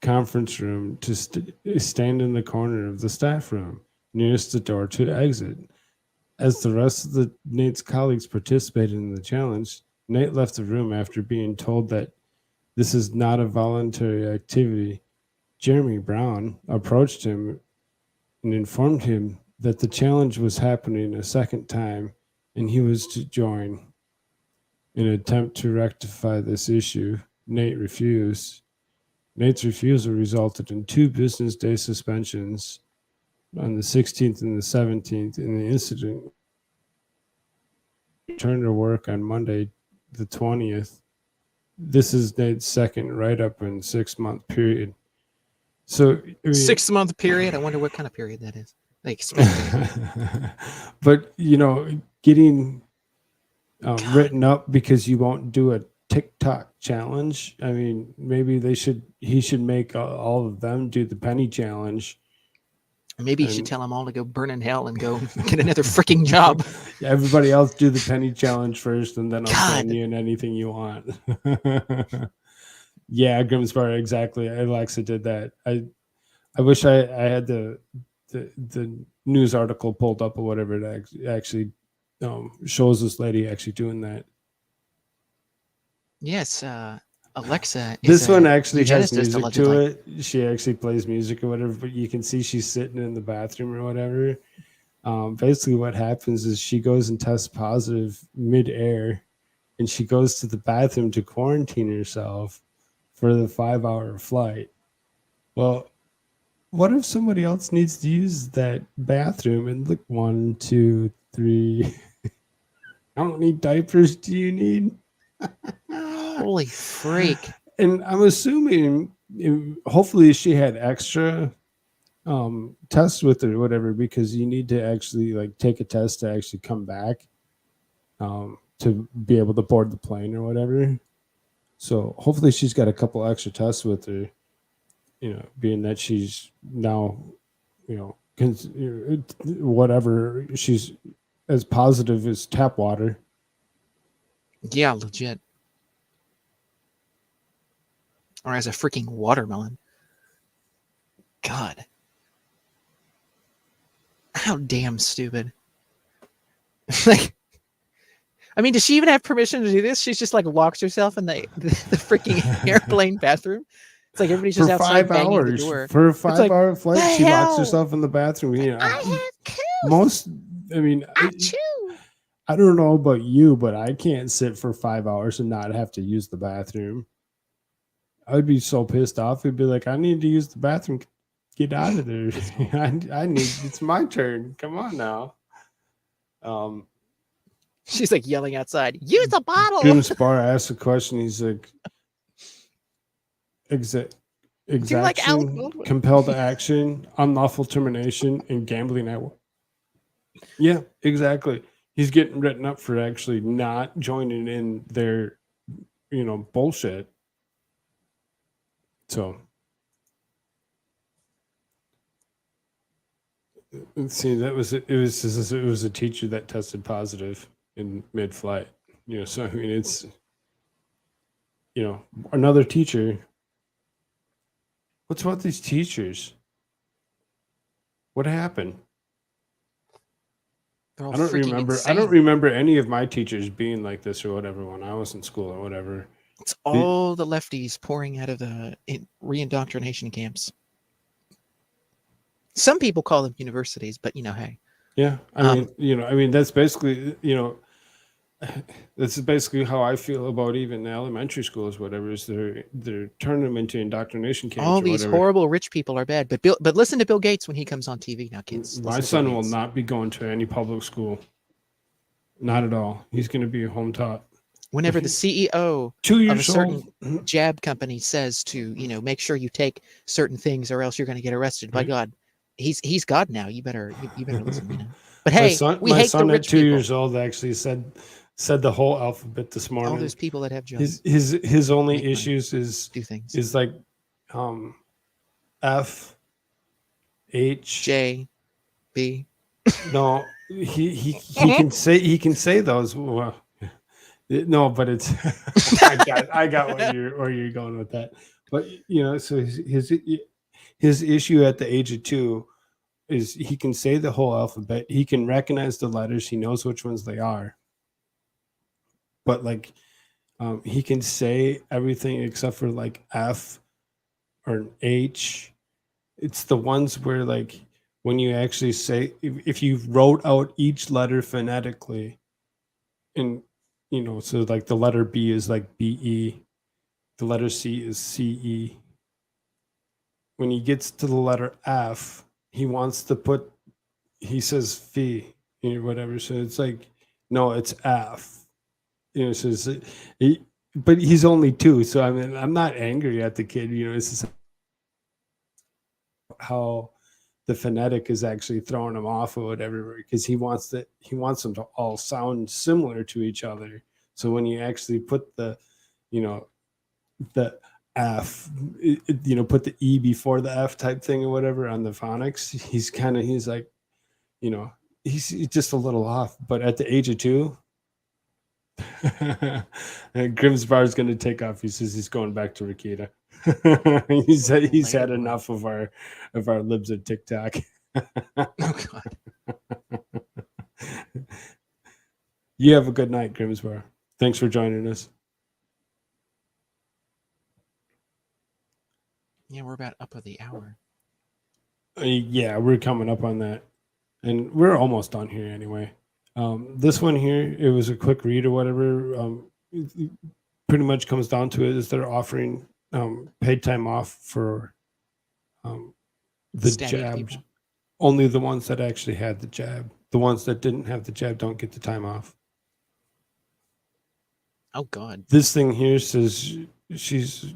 conference room to stand in the corner of the staff room nearest the door to exit. As the rest of Nate's colleagues participated in the challenge, Nate left the room after being told that this is not a voluntary activity. Jeremy Brown approached him and informed him that the challenge was happening a second time and he was to join. In an attempt to rectify this issue, Nate refused. Nate's refusal resulted in 2 business day suspensions on the 16th and the 17th. In the incident, returned to work on Monday, the 20th. This is Nate's second write-up in 6-month period. So, I mean, 6-month period? I wonder what kind of period that is. They expect. But, you know, getting written up because you won't do a TikTok challenge. I mean, maybe he should make all of them do the penny challenge. Maybe you should tell them all to go burn in hell and go get another freaking job. Yeah, everybody else do the penny challenge first, and then I'll God. send you in anything you want. Yeah, Grimspar, exactly. Alexa did that. I wish I had the news article pulled up or whatever that actually shows this lady actually doing that. Yes, Alexa. This is one a actually has eugenicist, music allegedly. to it. She actually plays music or whatever, but you can see she's sitting in the bathroom or whatever. Basically, what happens is she goes and tests positive midair, and she goes to the bathroom to quarantine herself for the 5-hour flight. Well, what if somebody else needs to use that bathroom? And look, 1, 2, 3. How many diapers do you need? Holy freak. And I'm assuming, hopefully, she had extra tests with her or whatever, because you need to actually like take a test to actually come back to be able to board the plane or whatever. So hopefully she's got a couple extra tests with her, being that she's now, whatever, she's as positive as tap water. Yeah, legit. Or as a freaking watermelon. God. How damn stupid. Like, I mean, does she even have permission to do this? She's just like locks herself in the freaking airplane bathroom. It's like everybody's just For outside 5 banging hours. the door. For a It's like, 5-hour flight, the she locks hell? herself in the bathroom. I have Most, I mean, Achoo. I don't know about you, but I can't sit for 5 hours and not have to use the bathroom. I would be so pissed off. It'd be like, I need to use the bathroom. Get out of there. I need, it's my turn. Come on now. She's like yelling outside, use a bottle. Grimspar asked a question. He's like, exaction, compelled action, unlawful termination, and gambling at work. Yeah, exactly. He's getting written up for actually not joining in their, bullshit. So, let's see, it was a teacher that tested positive in mid-flight. So I mean, it's another teacher. What's about these teachers? What happened? I don't remember. I don't remember any of my teachers being like this or whatever when I was in school or whatever. It's all the lefties pouring out of the re-indoctrination camps. Some people call them universities, but hey. Yeah, I mean, that's basically, that's basically how I feel about even elementary schools, whatever, is they're turning them into indoctrination camps. All or these whatever. horrible rich people are bad, but listen to Bill Gates when he comes on TV now, kids. My son will not be going to any public school. Not at all. He's going to be home taught. Whenever the CEO 2 years of a certain old. jab company says to, make sure you take certain things or else you're going to get arrested. By God, he's God now. You better listen. But hey, we hate the rich at 2 people. years old actually said the whole alphabet this morning. All those people that have jobs. His only issues is like F, H, J, B. No, he can say those. Well, no, but it's I got where you're going with that. But so his issue at the age of 2 is he can say the whole alphabet. He can recognize the letters. He knows which ones they are. But like, he can say everything except for like F or an H. It's the ones where like when you actually say, if you wrote out each letter phonetically, and so like the letter B is like BE, the letter C is CE. When he gets to the letter F, he wants to he says fee, whatever. So it's like, no, it's F. So but he's only 2. So I mean, I'm not angry at the kid. It's just how the phonetic is actually throwing him off or whatever, because he wants them to all sound similar to each other. So when you actually put the F, put the E before the F type thing or whatever on the phonics. He's like, he's just a little off. But at the age of 2, Grimsbar is going to take off. He says he's going back to Rikita. he's had enough of our libs at TikTok. Oh God. You have a good night, Grimsbar. Thanks for joining us. Yeah, we're about up of the hour. Yeah, we're coming up on that, and we're almost done here anyway. This one here, it was a quick read or whatever. It pretty much comes down to it is they're offering paid time off for the Stabbing jab. people. Only the ones that actually had the jab. The ones that didn't have the jab don't get the time off. Oh God. This thing here says she's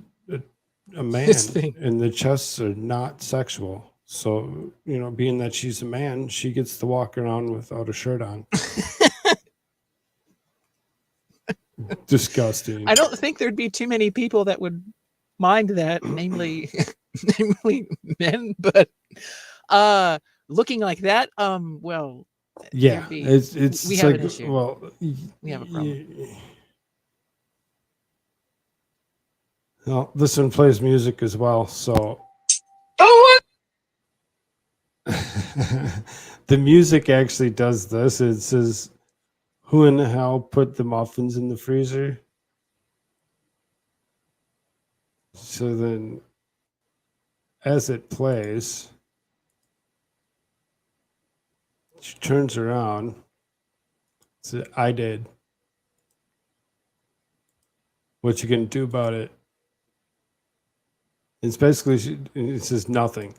a man, and the chests are not sexual. So, being that she's a man, she gets to walk around without a shirt on. Disgusting. I don't think there'd be too many people that would mind that, namely men, but looking like that, well, yeah, it's we have like, an issue. well, We have a problem. Well, this one plays music as well, so the music actually does this. It says, "Who in the hell put the muffins in the freezer?" So then, as it plays, she turns around. So I did. What you gonna do about it? It's basically, it says nothing.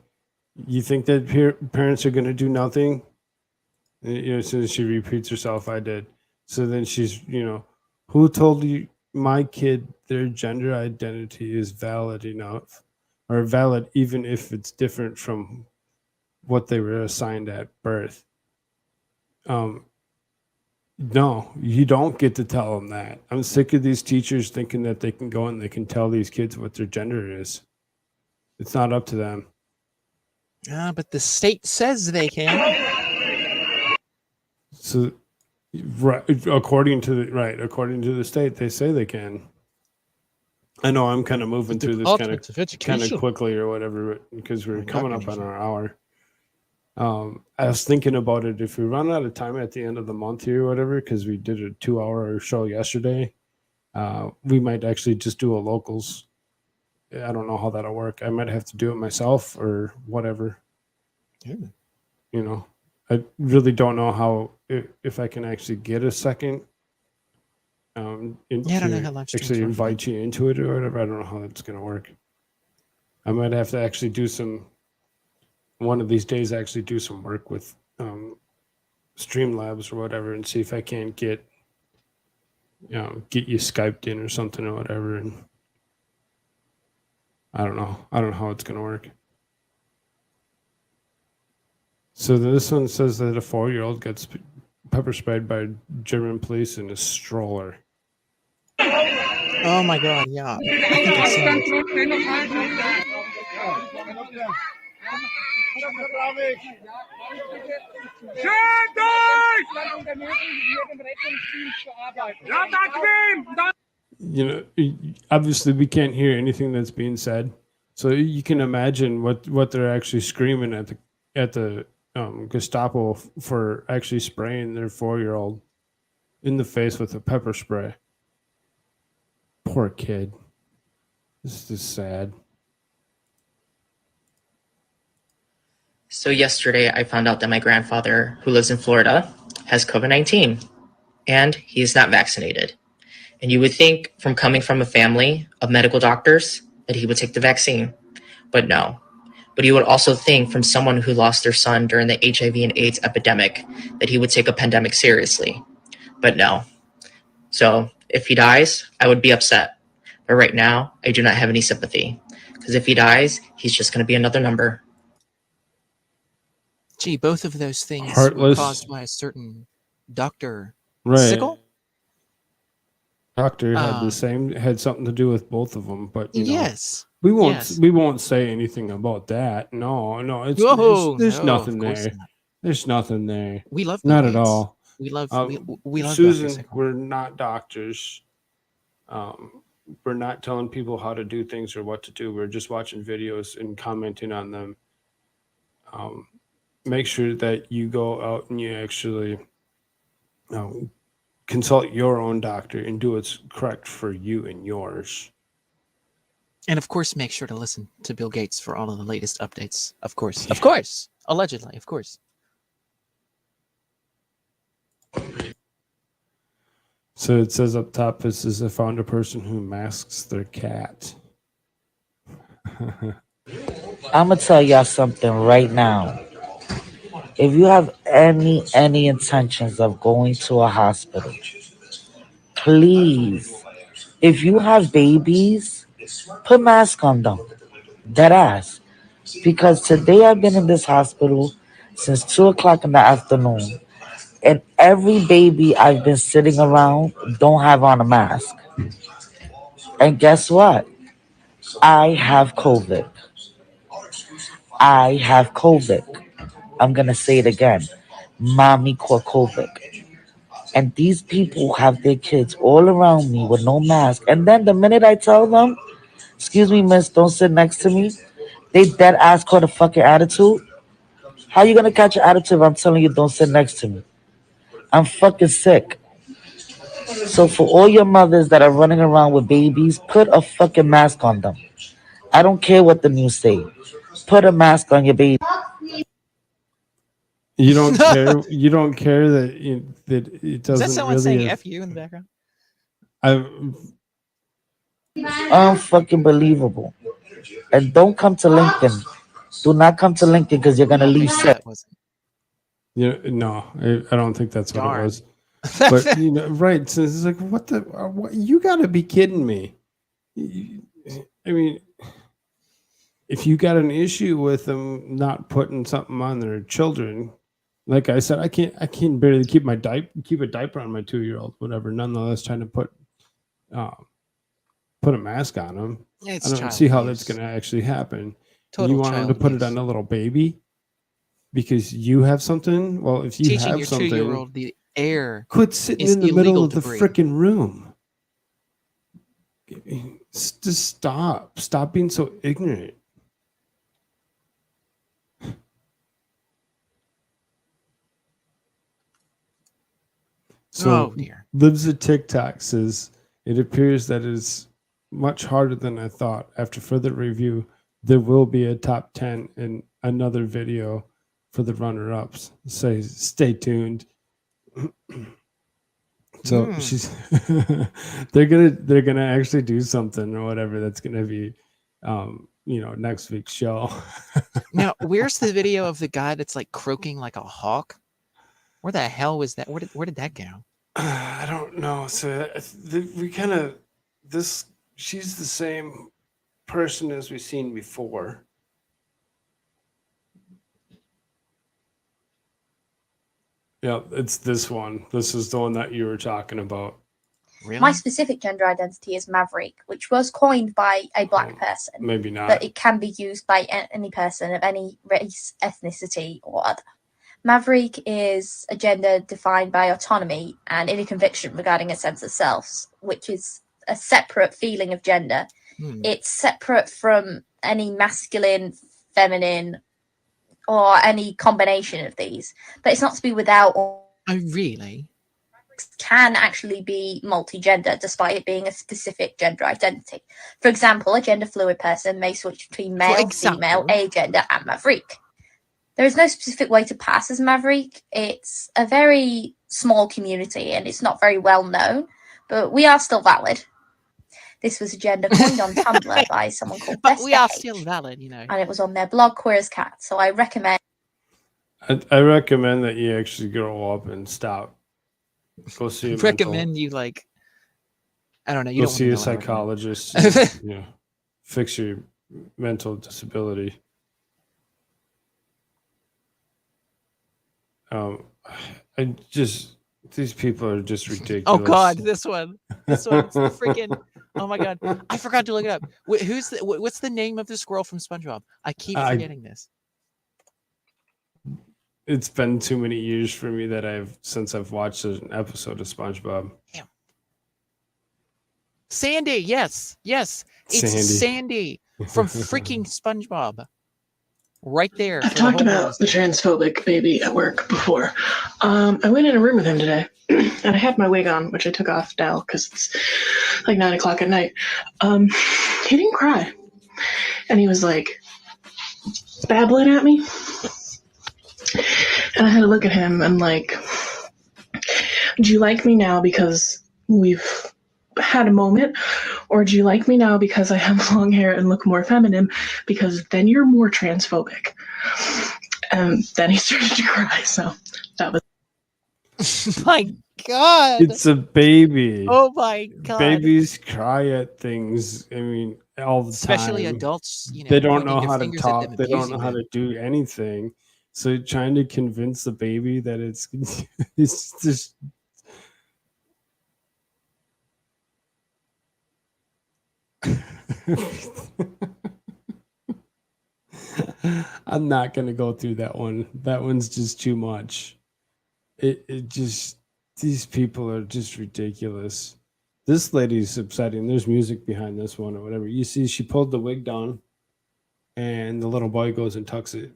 You think that parents are gonna do nothing? As soon as she repeats herself, I did. So then she's, who told you my kid their gender identity is valid enough, or valid even if it's different from what they were assigned at birth? No, you don't get to tell them that. I'm sick of these teachers thinking that they can go and they can tell these kids what their gender is. It's not up to them. But the state says they can. So, according to the state, they say they can. I know I'm kind of moving through this kind of quickly or whatever because we're coming up on our hour. I was thinking about it. If we run out of time at the end of the month here or whatever, because we did a 2-hour show yesterday, we might actually just do a locals. I don't know how that'll work. I might have to do it myself or whatever. Yeah. I really don't know how if I can actually get a second. I don't know how live streams actually work. invite you into it or whatever. I don't know how that's going to work. I might have to actually do one of these days, actually do some work with Streamlabs or whatever and see if I can't get you Skyped in or something or whatever. And I don't know how it's going to work. So this one says that a 4-year-old gets pepper sprayed by German police in a stroller. Oh my God, yeah. I think I saw Obviously we can't hear anything that's being said, so you can imagine what they're actually screaming at the Gestapo for actually spraying their 4-year-old in the face with a pepper spray. Poor kid. This is sad. So yesterday I found out that my grandfather, who lives in Florida, has COVID-19 and he is not vaccinated. And you would think from coming from a family of medical doctors that he would take the vaccine, but no. But you would also think from someone who lost their son during the HIV and AIDS epidemic that he would take a pandemic seriously, but no. So if he dies, I would be upset. But right now, I do not have any sympathy because if he dies, he's just going to be another number. Gee, both of those things Heartless. were caused by a certain Dr. Right. Sickle? doctor had something to do with both of them, but yes, we won't say anything about that. No, there's nothing of course there. not. There's nothing there. We love Bill not at Gates. all. We love we love Susan. Dr. We're not doctors. We're not telling people how to do things or what to do. We're just watching videos and commenting on them. Make sure that you go out and you actually consult your own doctor and do what's correct for you and yours. And of course, make sure to listen to Bill Gates for all of the latest updates. Of course, allegedly, of course. So it says up top, this is I found a person who masks their cat. I'm gonna tell y'all something right now. If you have any intentions of going to a hospital, please, if you have babies, put mask on them. Dead ass. Because today I've been in this hospital since 2 o'clock in the afternoon, and every baby I've been sitting around don't have on a mask. And guess what? I have COVID. I have COVID. I'm gonna say it again. Mommy caught COVID. And these people have their kids all around me with no mask. And then the minute I tell them, excuse me, miss, don't sit next to me, they dead ass caught a fucking attitude. How you gonna catch an attitude if I'm telling you don't sit next to me? I'm fucking sick. So for all your mothers that are running around with babies, put a fucking mask on them. I don't care what the news say. Put a mask on your baby. You don't care. You don't care that it doesn't. Is that someone really saying "F you" in the background? Unfucking believable. And don't come to Lincoln. Do not come to Lincoln because you're gonna leave sick. No, I don't think that's what Darn. it was. But right? So it's like, what the? What, you got to be kidding me! I mean, if you got an issue with them not putting something on their children, like I said, I can't barely keep a diaper on my 2-year-old, whatever. Nonetheless, trying to put a mask on them. I don't see how that's going to actually happen. Total you want them to child put abuse. it on a little baby because you have something? Well, if you Teaching have your something, 2-year-old the air quit sitting is in the middle illegal of the debris. freaking room. Just stop being so ignorant. So Oh dear. Lives a TikTok says it appears that it is much harder than I thought. After further review, there will be a top 10 in another video for the runner-ups. Stay tuned. So she's they're gonna actually do something or whatever that's gonna be next week's show. Now, where's the video of the guy that's like croaking like a hawk? Where the hell was that? Where did that go? I don't know. So she's the same person as we've seen before. Yeah, it's this one. This is the one that you were talking about. Really? My specific gender identity is Maverick, which was coined by a black person. Maybe not. But it can be used by any person of any race, ethnicity, or other. Maverick is a gender defined by autonomy and inner conviction regarding a sense of self, which is a separate feeling of gender. It's separate from any masculine, feminine, or any combination of these. But it's not to be without. Oh, really? Can actually be multi-gender despite it being a specific gender identity. For example, a gender fluid person may switch between male, female, agender, and Maverick. There is no specific way to pass as Maverick. It's a very small community and it's not very well known, but we are still valid. This was a gender coined on Tumblr by someone called But we are still valid, and it was on their blog Queer as Cat. So I recommend. I recommend that you actually grow up and stop. Go see a recommend you like. I don't know. You go don't see a psychologist. And, fix your mental disability. I just These people are just ridiculous. Oh God, this one. It's the freaking. Oh my God, I forgot to look it up. What's the name of the squirrel from SpongeBob? I keep forgetting this. It's been too many years for me since I've watched an episode of SpongeBob. Damn. Sandy, yes, it's Sandy from freaking SpongeBob. Right there. I've talked about the transphobic baby at work before. I went in a room with him today, and I had my wig on, which I took off now because it's like 9 o'clock at night. He didn't cry, and he was like babbling at me, and I had to look at him and like, do you like me now because we've had a moment, or do you like me now because I have long hair and look more feminine, because then you're more transphobic? And then he started to cry, so that was my God, it's a baby. Oh my God, babies cry at things, I mean, all the time. Especially adults, they don't know how to talk, they don't know how to do anything, so trying to convince the baby that it's just I'm not gonna go through that one. That one's just too much. It just, these people are just ridiculous. This lady's upsetting. There's music behind this one or whatever. You see, she pulled the wig down, and the little boy goes and tucks it.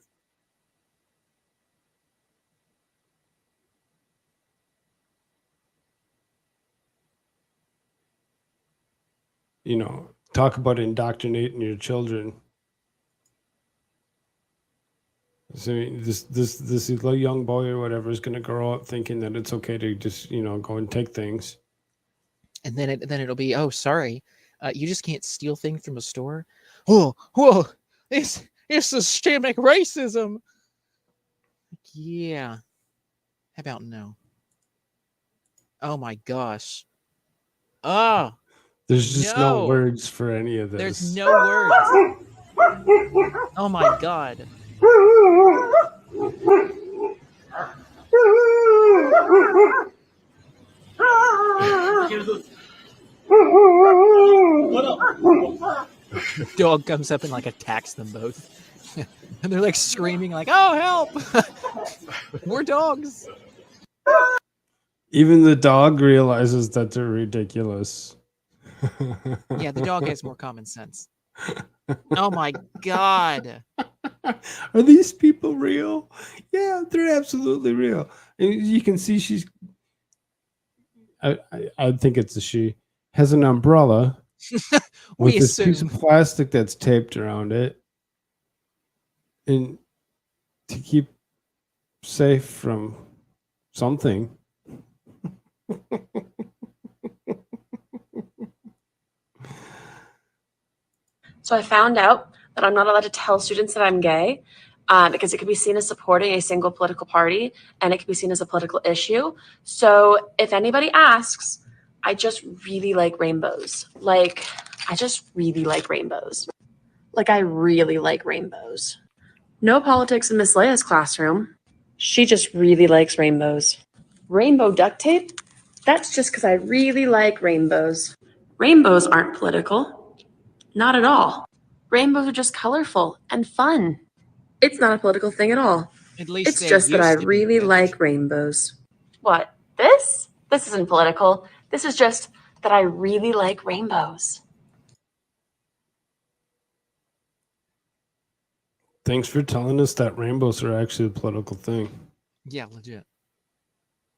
You know, talk about indoctrinating your children. So this little young boy or whatever is going to grow up thinking that it's okay to just, you know, go and take things. And then it'll be, oh, sorry, you just can't steal things from a store. Whoa, it's systemic racism. Yeah. How about no? Oh my gosh. Oh. There's just no words for any of this. There's no words. Oh my God. Dog comes up and like attacks them both. And they're like screaming like, oh, help. More dogs. Even the dog realizes that they're ridiculous. Yeah, the dog has more common sense. Oh my God. Are these people real? Yeah, they're absolutely real. And you can see she's, I think it's a she, has an umbrella with this piece of plastic that's taped around it, and to keep safe from something. So I found out that I'm not allowed to tell students that I'm gay because it could be seen as supporting a single political party, and it could be seen as a political issue. So if anybody asks, I just really like rainbows. Like, I just really like rainbows. Like, I really like rainbows. No politics in Miss Leia's classroom. She just really likes rainbows. Rainbow duct tape? That's just because I really like rainbows. Rainbows aren't political. Not at all. Rainbows are just colorful and fun. It's not a political thing at all. At least it's just that I really like rainbows. What? This? This isn't political. This is just that I really like rainbows. Thanks for telling us that rainbows are actually a political thing. Yeah, legit.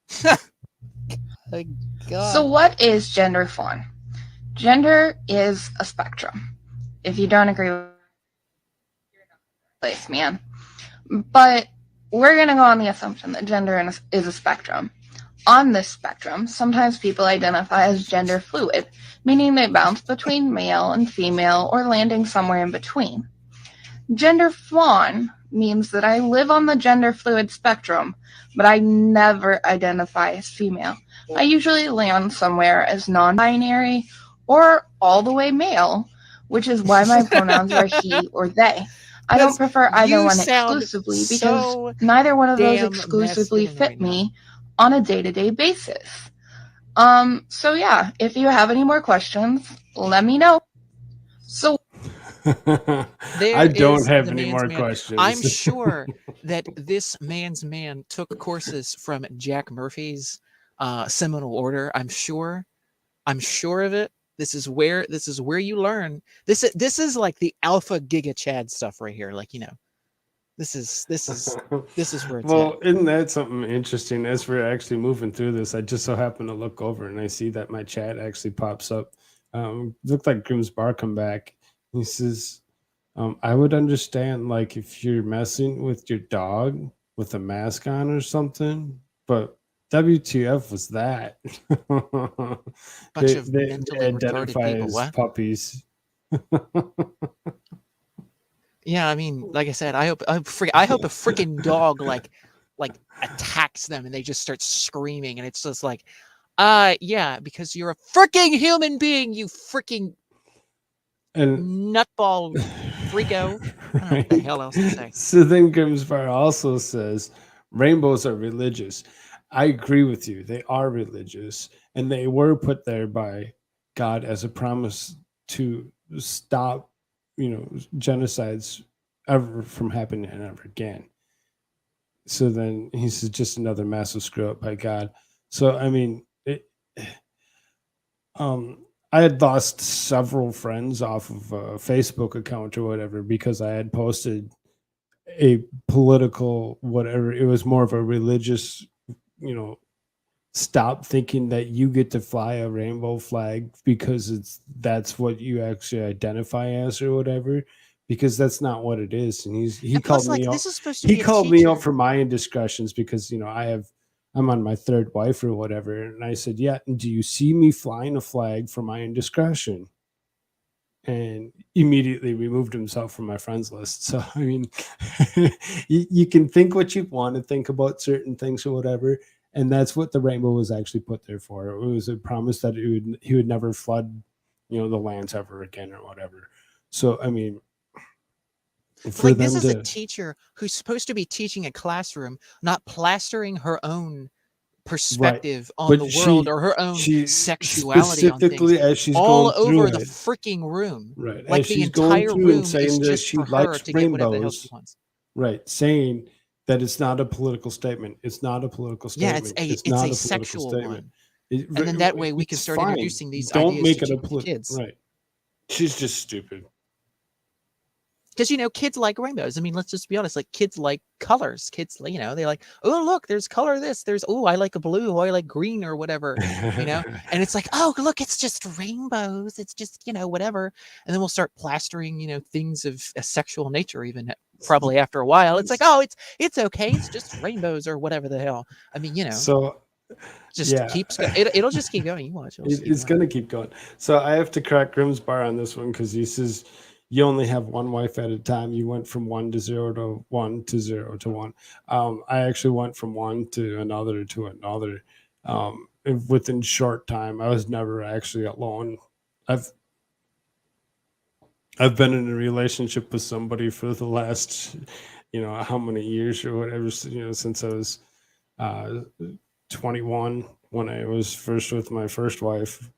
Thank God. So what is gender fun? Gender is a spectrum. If you don't agree with place, man. But we're going to go on the assumption that gender is a spectrum. On this spectrum, sometimes people identify as gender fluid, meaning they bounce between male and female or landing somewhere in between. Gender flan means that I live on the gender fluid spectrum, but I never identify as female. I usually land somewhere as non-binary or all the way male, which is why my pronouns are he or they. I don't prefer either one exclusively because neither one of those exclusively fit me on a day-to-day basis. So yeah, if you have any more questions, let me know. So I don't have any more man. questions. I'm sure that this man's man took courses from Jack Murphy's Seminal Order. I'm sure of it. This is where you learn. This is like the alpha giga Chad stuff right here. Like, this is where it's Well, at. isn't that something interesting? As we're actually moving through this, I just so happen to look over and I see that my chat actually pops up. Looked like Grimm's Bar come back. He says, I would understand like if you're messing with your dog with a mask on or something, but WTF was that? Bunch of they mentally retarded identify people. as What? puppies. Yeah, I mean, like I said, I hope a freaking dog like attacks them and they just start screaming, and it's just like, yeah, because you're a freaking human being, you freaking nutball freako. I don't know what the hell else to say. So then Grimm's Bar also says rainbows are religious. I agree with you. They are religious, and they were put there by God as a promise to stop, genocides ever from happening ever again. So then he says just another massive screw up by God. So I mean, I had lost several friends off of a Facebook account or whatever because I had posted a political whatever. It was more of a religious, stop thinking that you get to fly a rainbow flag because that's what you actually identify as or whatever, because that's not what it is. And he called me out. This is supposed to He be a called me out teacher. for my indiscretions because I'm on my third wife or whatever, and I said, yeah, do you see me flying a flag for my indiscretion? And immediately removed himself from my friends list. So I mean, you can think what you want to think about certain things or whatever, and that's what the rainbow was actually put there for. It was a promise that he would never flood, the lands ever again or whatever. So I mean, like, this is a teacher who's supposed to be teaching a classroom, not plastering her own perspective on the world or her own sexuality on things as she's all going through over the it, freaking room. right? Like as the she's going entire through room and saying is that just she for her likes to get whatever the hell she rainbows, wants. right? Saying that it's not a political statement. It's not a political statement. Yeah, it's not a a sexual statement. one. And then that way we can It's start fine. introducing these Don't ideas make to it a kids. right. She's just stupid. Because, kids like rainbows. I mean, let's just be honest. Like, kids like colors. Kids, they like, oh, look, there's color this. There's, oh, I like a blue. Oh, I like green or whatever, And it's like, oh, look, it's just rainbows. It's just, whatever. And then we'll start plastering, things of a sexual nature even probably after a while. It's like, oh, it's okay. It's just rainbows or whatever the hell. I mean, So just keeps going. It'll just keep going. You watch. It's going to keep going. So I have to correct Grimm's Bar on this one because he says you only have one wife at a time. You went from 1 to 0 to 1 to 0 to 1. I actually went from one to another within short time. I was never actually alone. I've been in a relationship with somebody for the last, how many years or whatever, since I was 21 when I was first with my first wife,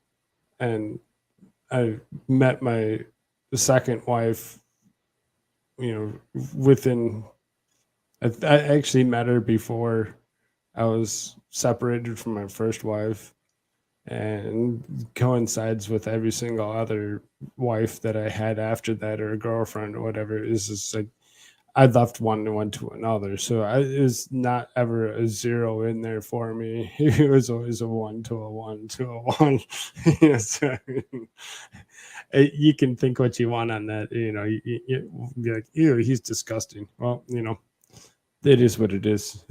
and I met my second wife, within, I actually met her before I was separated from my first wife, and coincides with every single other wife that I had after that, or a girlfriend or whatever. It's just like I left one and went to another. So it was not ever a 0 in there for me. It was always a 1 to a 1 to a 1. So, you can think what you want on that. You be like, ew, he's disgusting. Well, it is what it is.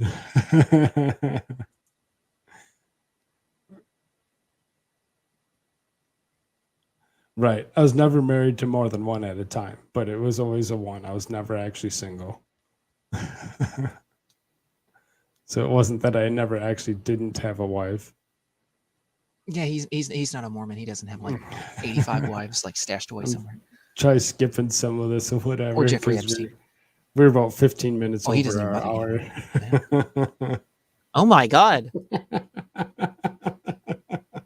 Right. I was never married to more than one at a time, but it was always a 1. I was never actually single. So it wasn't that I never actually didn't have a wife. Yeah, he's not a Mormon. He doesn't have like 85 wives like stashed away somewhere. Try skipping some of this or whatever. Or Jeffrey Epstein. We're about 15 minutes he over doesn't our even hour. bother Oh my God.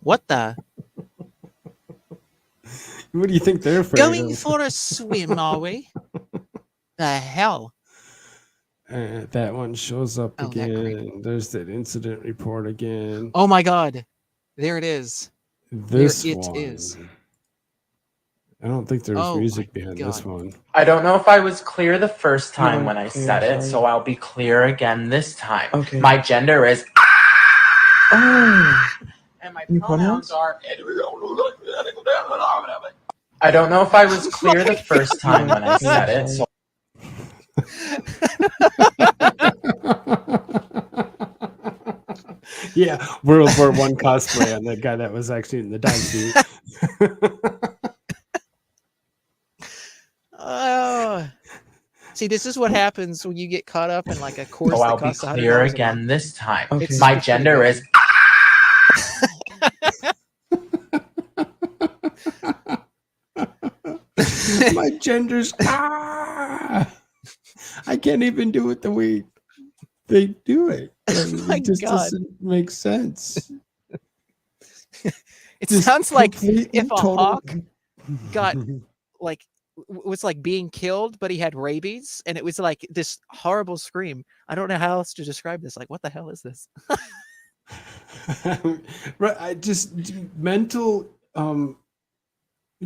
What the? What do you think they're afraid Going of? for a swim, are we? The hell? That one shows up Oh, that creep. again. There's that incident report again. Oh my God. There it is. This there it one. is. I don't think there's Oh music my behind God. this one. I don't know if I was clear the first time No, when I yeah, said it, sorry. so I'll be clear again this time. Okay. My gender is Oh, and my you pronouns pronouns? are. I don't know if I was clear the first time when I said it, so Yeah, World War I cosplay on that guy that was actually in the dive suit. Oh. See, this is what happens when you get caught up in like a course so that I'll be costs $100 clear a again month. this time. Okay. My It's pretty gender good. is. My gender's I can't even do it the way they do it. My It just God. doesn't make sense. It Just sounds like complete if a total- hawk got like was like being killed, but he had rabies, and it was like this horrible scream. I don't know how else to describe this. Like, what the hell is this? Right, I just mental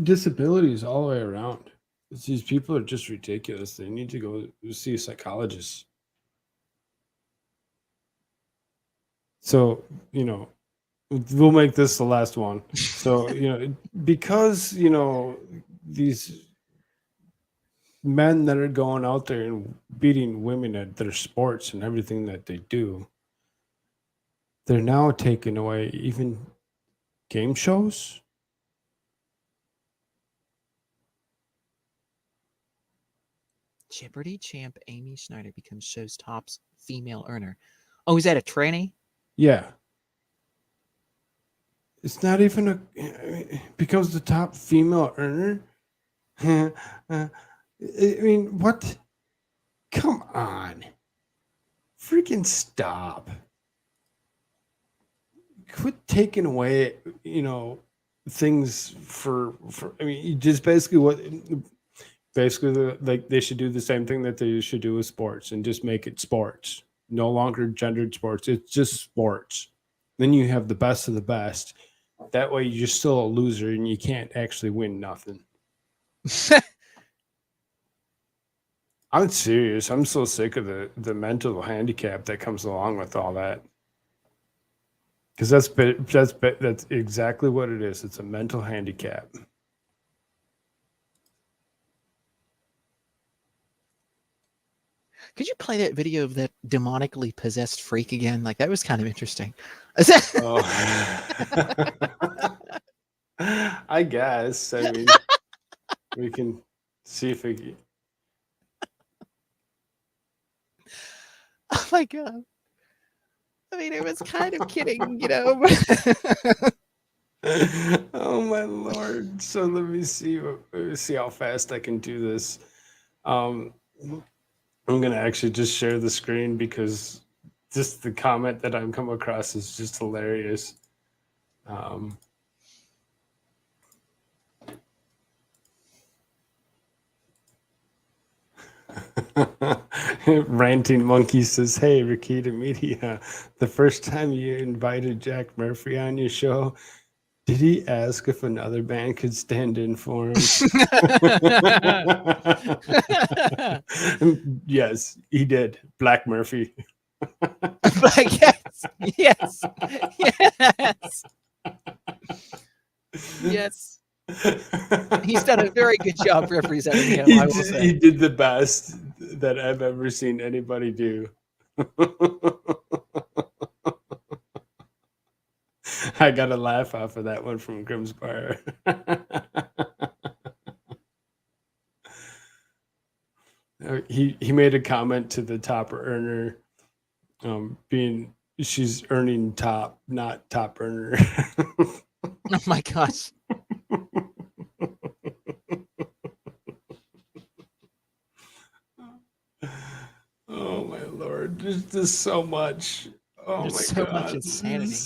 disabilities all the way around. These people are just ridiculous. They need to go see a psychologist. So, you know, we'll make this the last one. So, you know, because, you know, these men that are going out there and beating women at their sports and everything that they do, they're now taking away even game shows. Jeopardy champ Amy Schneider becomes show's top female earner. Oh, is that a tranny? Yeah. It's not even a becomes the top female earner. I mean, what? Come on. Freaking stop. Quit taking away, you know, things for I mean, you just basically like they should do the same thing that they should do with sports and just make it sports. No longer gendered sports. It's just sports. Then you have the best of the best. That way you're still a loser and you can't actually win nothing. I'm serious. I'm so sick of the mental handicap that comes along with all that. Because that's exactly what it is. It's a mental handicap. Could you play that video of that demonically possessed freak again? Like, that was kind of interesting. Oh. I guess. I mean, we can see if we. Oh my God. I mean, it was kind of kidding, you know. Oh my Lord. So let me see how fast I can do this. I'm gonna actually just share the screen because just the comment that I've come across is just hilarious. Ranting Monkey says, "Hey, Rakita Media, the first time you invited Jack Murphy on your show, did he ask if another band could stand in for him?" Yes, he did. Black Murphy. Yes, yes, yes, yes. He's done a very good job representing him. I will say. He did the best that I've ever seen anybody do. I got a laugh off of that one from Grimspire. He made a comment to the top earner, being she's earning top, not top earner. Oh my gosh. Oh my Lord, there's just so much. Oh There's my so god. much insanity.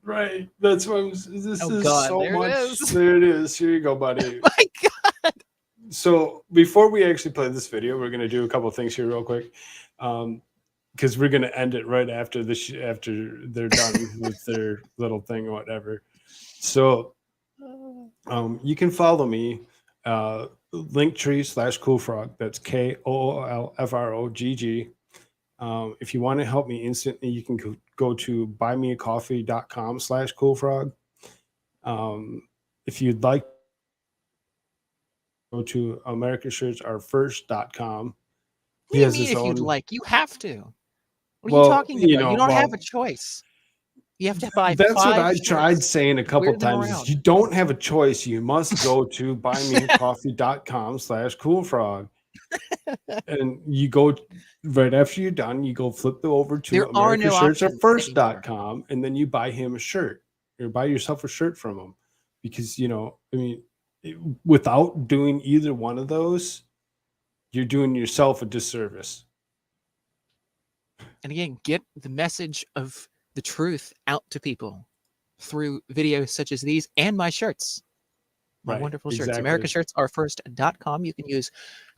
Right. That's what this Oh, is God, so there it much. is. There it is. Here you go, buddy. My God. So before we actually play this video, we're going to do a couple of things here real quick. Because we're going to end it right after after they're done with their little thing or whatever. So you can follow me, Linktree/Koolfrogg. That's KOOLFROGG. If you want to help me instantly, you can go to buymeacoffee.com/Koolfrogg. If you'd like, go to AmericaShirtsAreFirst.com. What do you mean if you'd like? You have to. What are you Well, talking you about? know, You don't have well, a choice. You have to buy That's what 5 I tried shirts, saying a couple wear them times. Is around. you don't have a choice. You must go to buymeacoffee.com/Koolfrogg. And you go right after you're done, you go flip over to There are no options AmericaShirtsAreFirst.com, and then you buy him a shirt or buy yourself a shirt from him. Because, you know, I mean, without doing either one of those, you're doing yourself a disservice. And again, get the message of the truth out to people through videos such as these and my shirts. My Right, wonderful shirts. exactly. AmericaShirtsAreFirst.com. You can use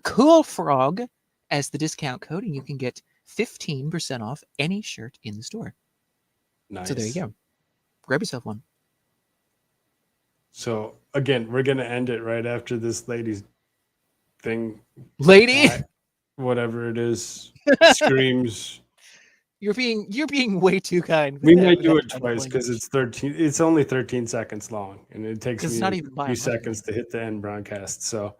Koolfrogg as the discount code, and you can get 15% off any shirt in the store. Nice. So there you go. Grab yourself one. So again, we're gonna end it right after this lady's thing. Lady? Whatever it is, screams. You're being way too kind. We with that- might with do that it kind of twice because language. it's 13. It's only 13 seconds long, and it takes It's me not a even by few a seconds to hit the end broadcast. So,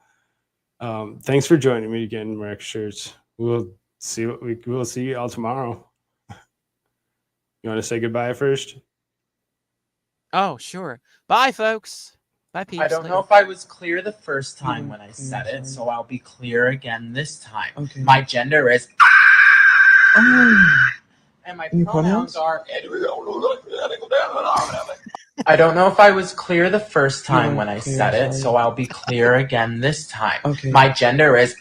thanks for joining me again, Mark Shirts. We'll see we'll see you all tomorrow. You want to say goodbye first? Oh, sure. Bye, folks. Bye, peeps. I don't know Later. if I was clear the first time when I said it, so I'll be clear again this time. Okay. My gender is and my pronouns are I don't know if I was clear the first time when I said it, so I'll be clear again this time. Okay. My gender is